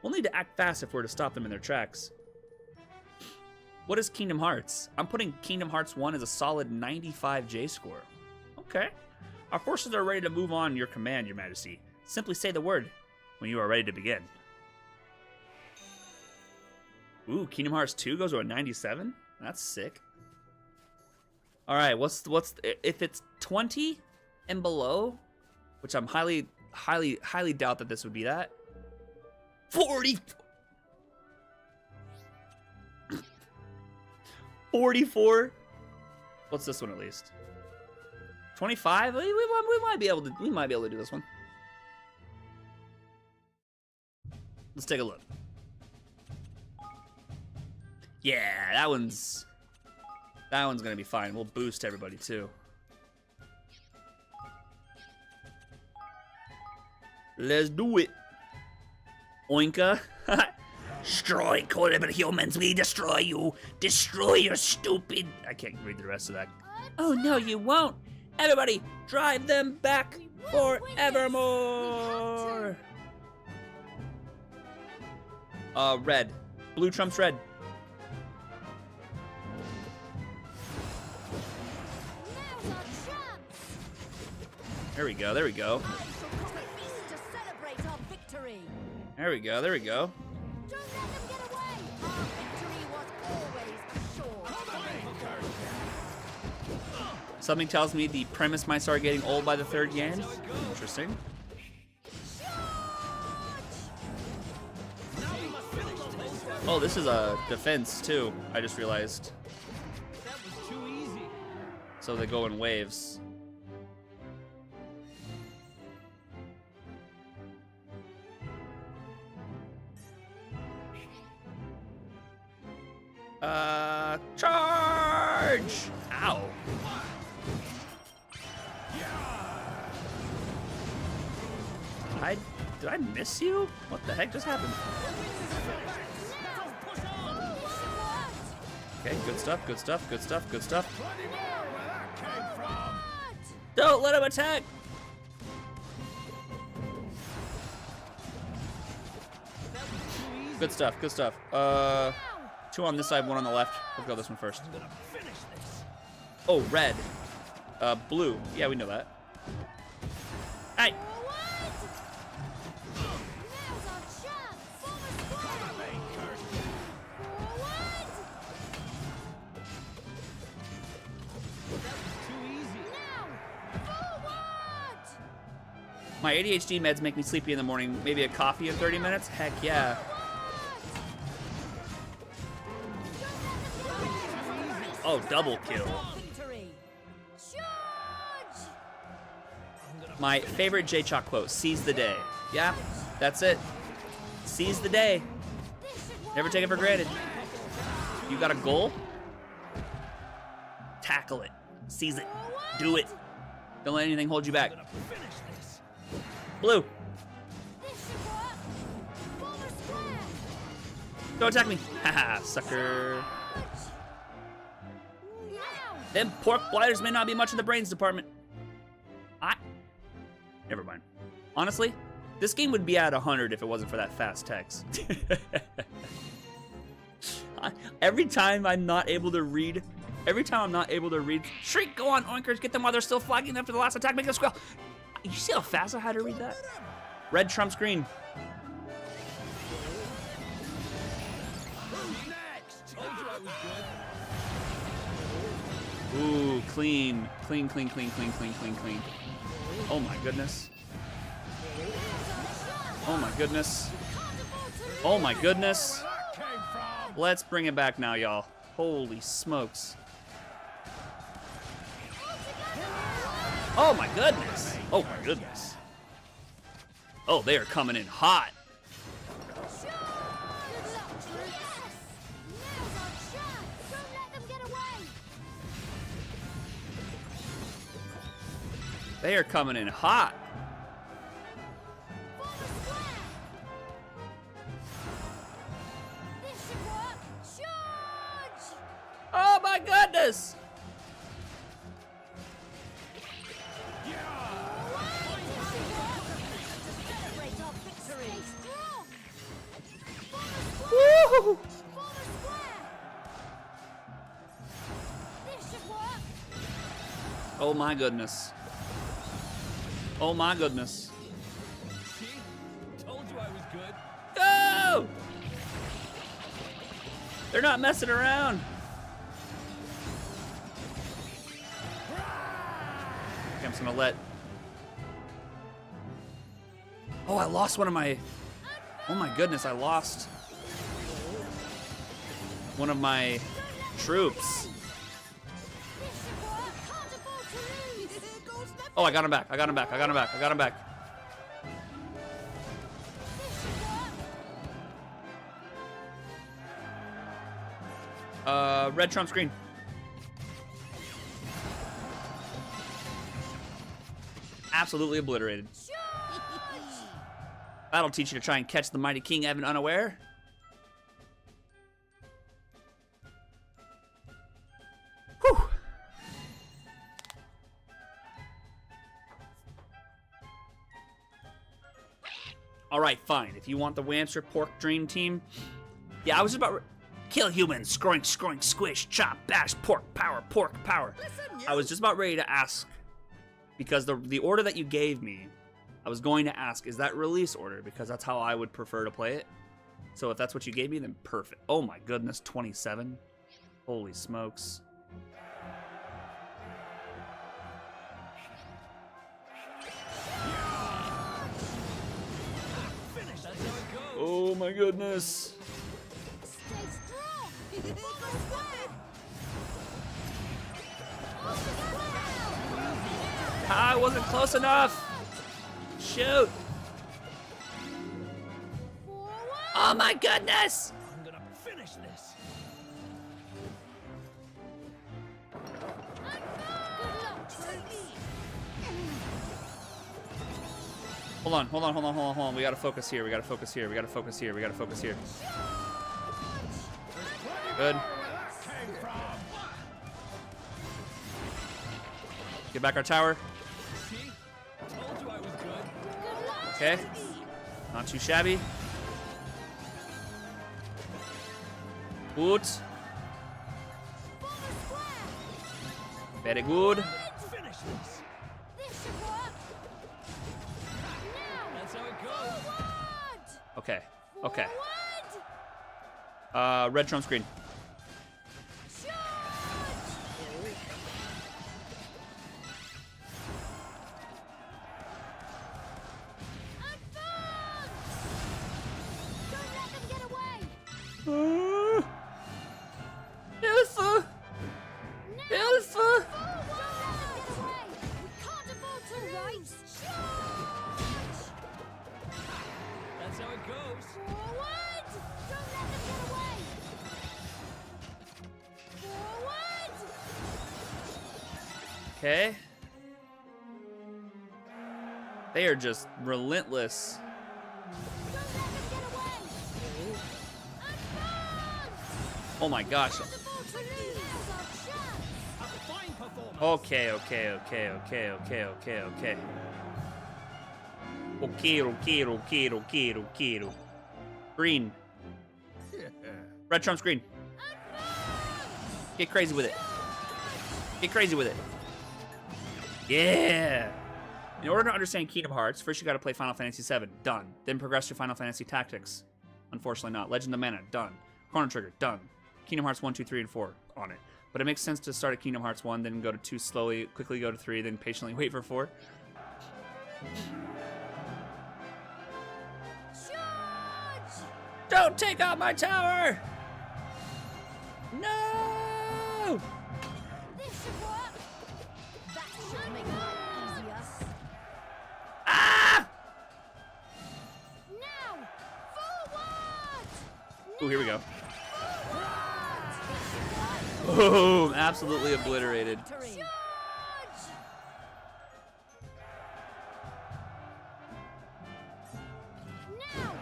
We'll need to act fast if we're to stop them in their tracks. What is Kingdom Hearts? I'm putting Kingdom Hearts 1 as a solid 95 J score. Okay. Our forces are ready to move on your command, Your Majesty. Simply say the word when you are ready to begin. Ooh, Kingdom Hearts 2 goes to a 97? That's sick. All right, what's if it's 20 and below, which I'm highly doubt that this would be that. 40 44. What's this one at least? 25? We might be able to do this one. Let's take a look. Yeah, that one's gonna be fine. We'll boost everybody too. Let's do it. Oinka. Destroy Colibri humans, we destroy you. Destroy your stupid. I can't read the rest of that. Oh no, you won't. Everybody, drive them back forevermore. Red. Blue trumps red. There we go, there we go. There we go, there we go. Don't let them get away! Our victory was always assured. Something tells me the premise might start getting old by the third game. Interesting. Oh, this is a defense too. I just realized. That was too easy. So they go in waves. Charge! Ow. Did I miss you? What the heck just happened? Okay, good stuff, good stuff, good stuff, good stuff. Bloody more where that came from! Don't let him attack! Good stuff, good stuff. 2 on this side, 1 on the left. We'll go this one first. I'm gonna finish this. Oh, red. Blue. Yeah, we know that. Hey! Now's our chance! Forward square! Forward! Too easy. Now! Forward! My ADHD meds make me sleepy in the morning. Maybe a coffee in 30 minutes? Heck yeah. Oh, double kill. Victory! Charge! My favorite J-Chalk quote, seize the day. Yeah, that's it. Seize the day. Never take it for granted. You got a goal? Tackle it. Seize it. Do it. Don't let anything hold you back. Finish this. Blue, This should work! Forward square! don't attack me. Haha, sucker. Now! Them pork blighters may not be much in the brains department. Never mind. Honestly, this game would be at 100 if it wasn't for that fast text. Every time I'm not able to read, shriek, go on, oinkers, get them while they're still flagging after the last attack, make them squeal. You see how fast I had to read that? Red trumps green. Who's next? Told you I was good. Ooh, clean. Clean, clean, clean, clean, clean, clean, clean. Oh my goodness. Oh my goodness. Oh my goodness. Where that came from? Let's bring it back now, y'all. Holy smokes. Oh my goodness. Oh my goodness. Oh, they are coming in hot. Good luck, troops! Yes! Now's our chance! Don't let them get away! They are coming in hot. Forward square! This should work! Charge! Oh my goodness. Celebrate our victory! Stay strong! Forward square! Woo! Forward square! This should work! Oh my goodness. Oh my goodness. See? Told you I was good. Go! They're not messing around. Okay, I'm just gonna let. Oh, I lost one of my. Oh my goodness, I lost one of my troops. This should work! Can't afford to lose! Here goes the Oh, I got him back. I got him back. I got him back. I got him back. This should work! Red trumps green. Absolutely obliterated. Charge! That'll teach you to try and catch the mighty King Evan unaware. Whew. All right, fine. If you want the Wamster Pork Dream Team, yeah, I was just about kill humans, scroink, scroink, squish, chop, bash, pork power, pork power. I was just about ready to ask because the order that you gave me, I was going to ask, is that release order? Because that's how I would prefer to play it. So if that's what you gave me, then perfect. Oh my goodness, 27. Holy smokes. Finish That's how it goes. Oh my goodness. Stay strong! Forward square! I wasn't close enough. Shoot. Forward! Oh my goodness. I'm gonna finish this. Good luck, troops! Hold on, hold on, hold on, hold on, hold on. We gotta focus here. We gotta focus here. We gotta focus here. We gotta focus here. Good. Where that came Get back our tower. See? Told you I was good. Okay. Not too shabby. Good. Very good. Finish this. This should work. Now. That's how it goes. Forward. Okay. Okay. Forward. Red trump screen. Charge. Advance. Don't let them get away. Ilsa! Now. Ilsa! Forward. Don't let them get away. We can't afford to lose. Charge. That's how it goes. Forward. Don't let them get away. Forward. Okay. They are just relentless. Don't let them get away. Advance. Oh my gosh. Can't afford to lose. Now's our chance. Fine performance. Okay, okay, okay, okay, okay, okay, okay. Okay. Green. Red trumps green. Get crazy with it. Get crazy with it. Yeah. In order to understand Kingdom Hearts, first you gotta play Final Fantasy VII. Done. Then progress through Final Fantasy Tactics. Unfortunately not. Legend of Mana. Done. Chrono Trigger. Done. Kingdom Hearts 1, 2, 3, and 4 on it. But it makes sense to start at Kingdom Hearts 1, then go to 2 slowly, quickly go to 3, then patiently wait for 4. Charge. Don't take out my tower! No! This should work. That should make life easier. Ah! Now. Forward. Ooh, here we go. Forward. Boom! Absolutely obliterated. Charge. Now.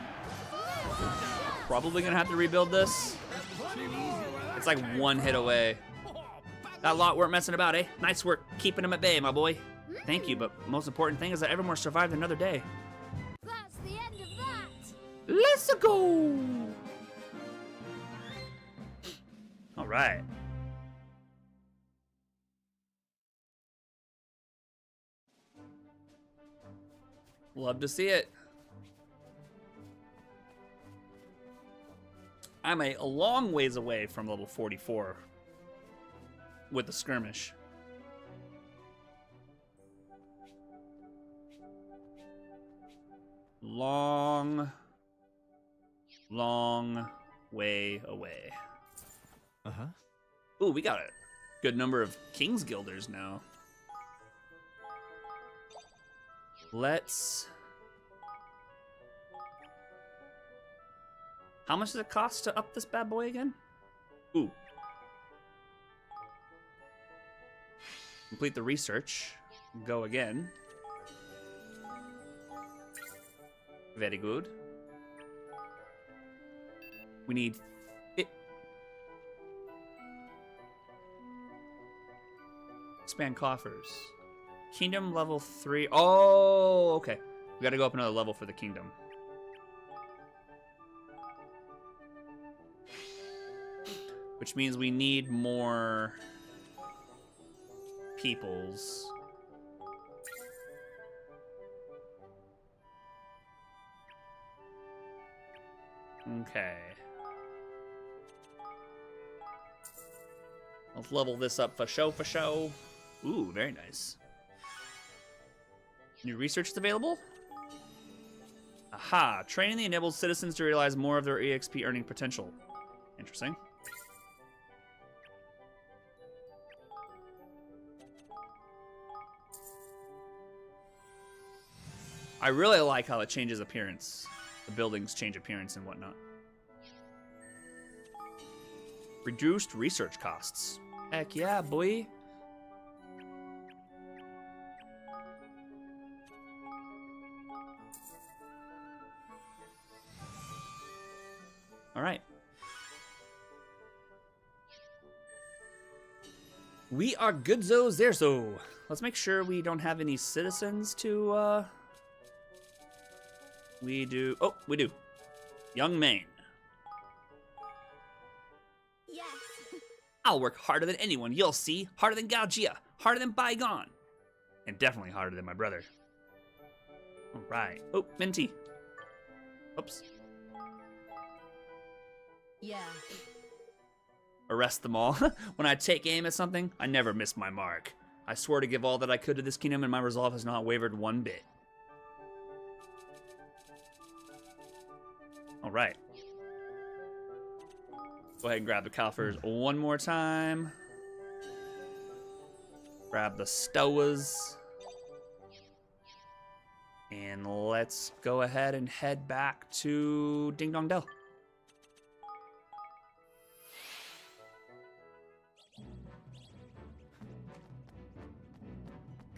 Forward. Probably gonna have to rebuild this. It's like one hit away. That lot weren't messing about, eh? Nice work keeping them at bay, my boy. Thank you, but most important thing is that Evermore survived another day. That's the end of that. Let's go! All right. Love to see it. I'm a long ways away from level 44 with the skirmish. Long way away. Uh-huh. Ooh, we got a good number of King's Guilders now. Let's... How much does it cost to up this bad boy again? Ooh. Complete the research. Go again. Very good. We need... Expand coffers. Kingdom level 3. Oh, okay. We gotta go up another level for the kingdom. Which means we need more peoples. Okay. Let's level this up for show, for show. Ooh, very nice. New research is available? Aha! Training the enabled citizens to realize more of their EXP earning potential. Interesting. I really like how it changes appearance. The buildings change appearance and whatnot. Reduced research costs. Heck yeah, boy. All right. We are goodzos there, so let's make sure we don't have any citizens to, we do. Oh, we do. Young Maine. Yes. I'll work harder than anyone, you'll see. Harder than Gaugia. Harder than Bygone. And definitely harder than my brother. All right. Oh, Minty. Oops. Yeah. Arrest them all. When I take aim at something, I never miss my mark. I swore to give all that I could to this kingdom, and my resolve has not wavered one bit. All right. Go ahead and grab the Calfers one more time. Grab the Stoas. And let's go ahead and head back to Ding Dong Dell.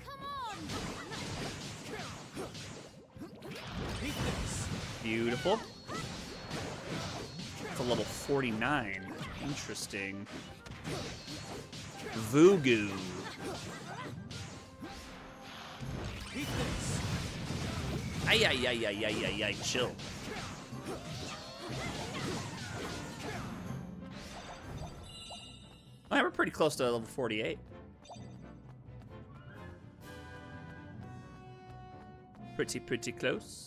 Come on. Beautiful. It's a level 49. Interesting. Voogoo. Ay, ay, ay, ay, ay, ay, ay, chill. Alright, we're pretty close to level 48. Pretty close.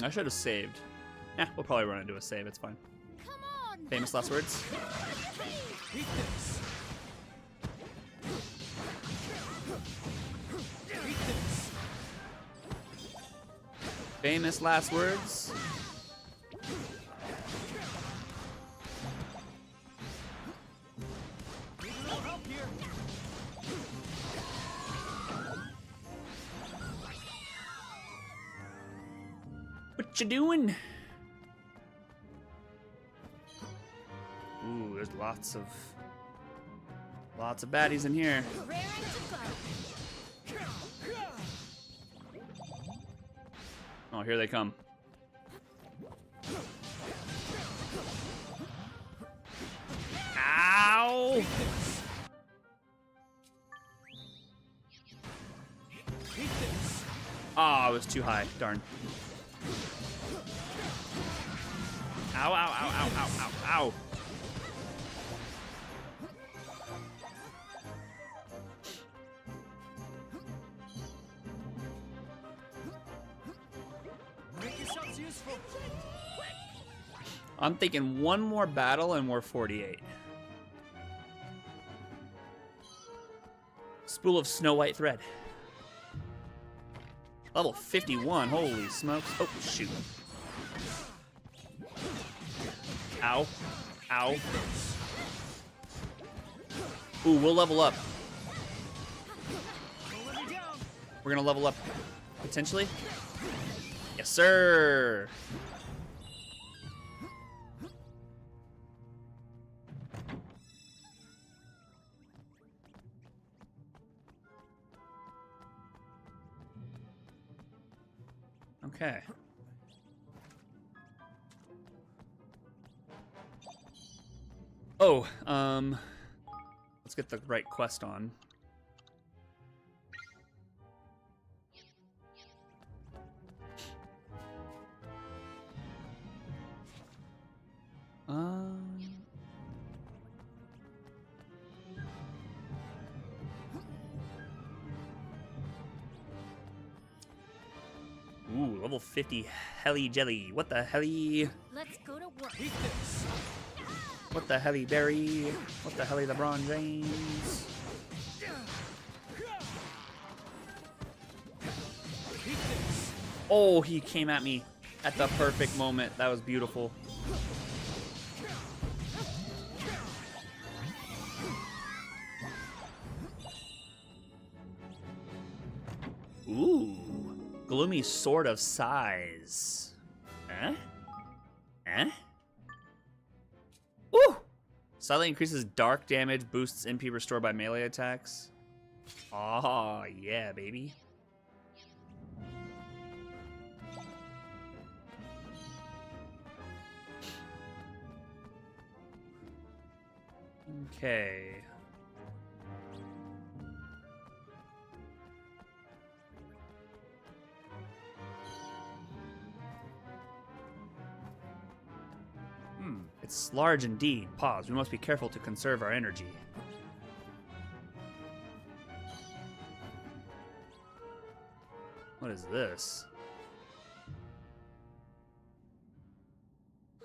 I should have saved. Yeah, we'll probably run into a save, it's fine. Come on. Famous last words? Famous last words? What you doing? Ooh, there's lots of baddies in here. Raring to go. Oh, here they come. Ow! Oh, it was too high. Darn. Ow, ow, ow, ow, ow, ow, ow. I'm thinking one more battle and we're 48. Spool of snow white thread. Level 51, holy smokes. Oh, shoot. Ow. Ow. Ooh, we'll level up. We're gonna level up, potentially. Yes, sir. Okay. Oh, let's get the right quest on. Ooh, level 50 Helly Jelly. What the helly? Let's go to work. What the helly berry? What the helly LeBron James? Oh, he came at me at the perfect moment. That was beautiful. Ooh. Gloomy Sword of Size. Eh? Eh? Ooh! Slightly increases dark damage, boosts MP restored by melee attacks. Oh, yeah, baby. Okay. It's large indeed. Pause. We must be careful to conserve our energy. What is this?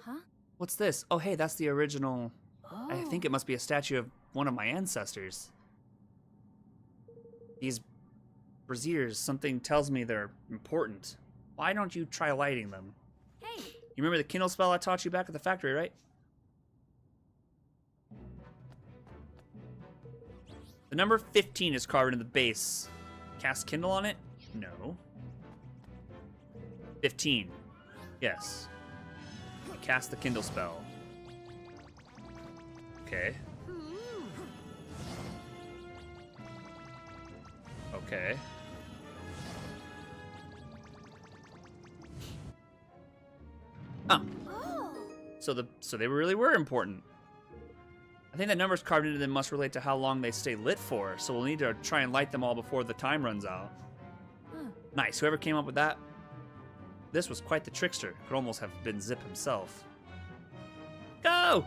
Huh? What's this? Oh, hey, that's the original. Oh. I think it must be a statue of one of my ancestors. These braziers, something tells me they're important. Why don't you try lighting them? Hey. You remember the Kindle spell I taught you back at the factory, right? The number 15 is carved into the base. Cast Kindle on it? No. 15. Yes. Cast the Kindle spell. Okay. Okay. Oh. So they really were important. I think that numbers carved into them must relate to how long they stay lit for, so we'll need to try and light them all before the time runs out. Nice, whoever came up with that. This was quite the trickster. Could almost have been Zip himself. Go!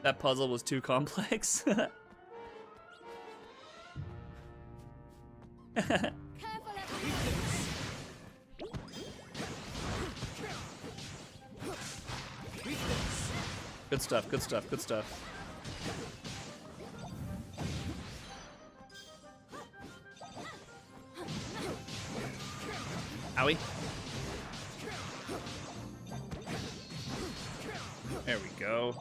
That puzzle was too complex. Good stuff, good stuff, good stuff. Owie. There we go.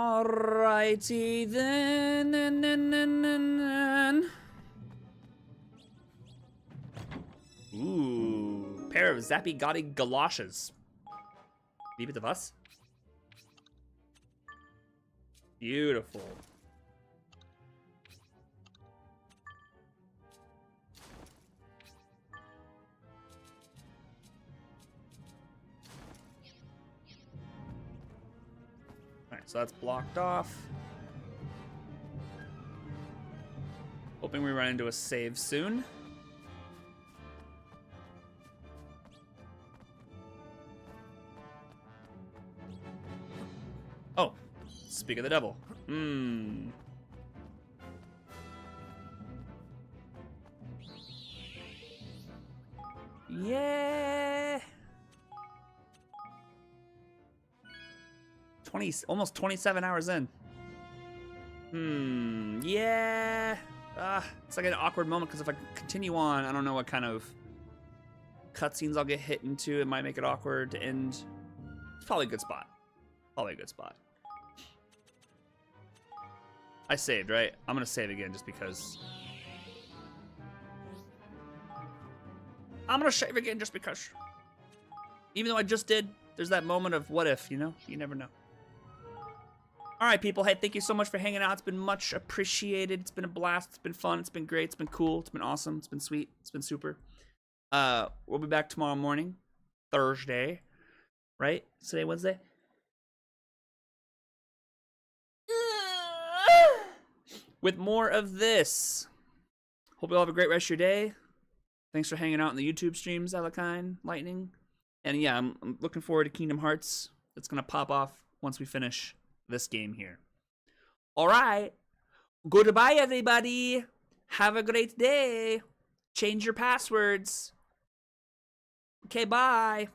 Alrighty then. Ooh, pair of zappy gaudy galoshes. Leave it to us. Beautiful. Alright, so that's blocked off. Hoping we run into a save soon. Oh, speak of the devil. Yeah. Almost 27 hours in. Yeah. It's like an awkward moment because if I continue on, I don't know what kind of cutscenes I'll get hit into. It might make it awkward to end. It's probably a good spot. Probably a good spot. I saved, right? I'm gonna save again just because. I'm gonna save again just because. Even though I just did, there's that moment of what if, you know? You never know. All right, people. Hey, thank you so much for hanging out. It's been much appreciated. It's been a blast. It's been fun. It's been great. It's been cool. It's been awesome. It's been sweet. It's been super. We'll be back tomorrow morning, Thursday, right? Is today Wednesday? With more of this. Hope you all have a great rest of your day. Thanks for hanging out in the YouTube streams, Alakine, Lightning. And yeah, I'm looking forward to Kingdom Hearts. It's going to pop off once we finish this game here. All right. Goodbye, everybody. Have a great day. Change your passwords. Okay, bye.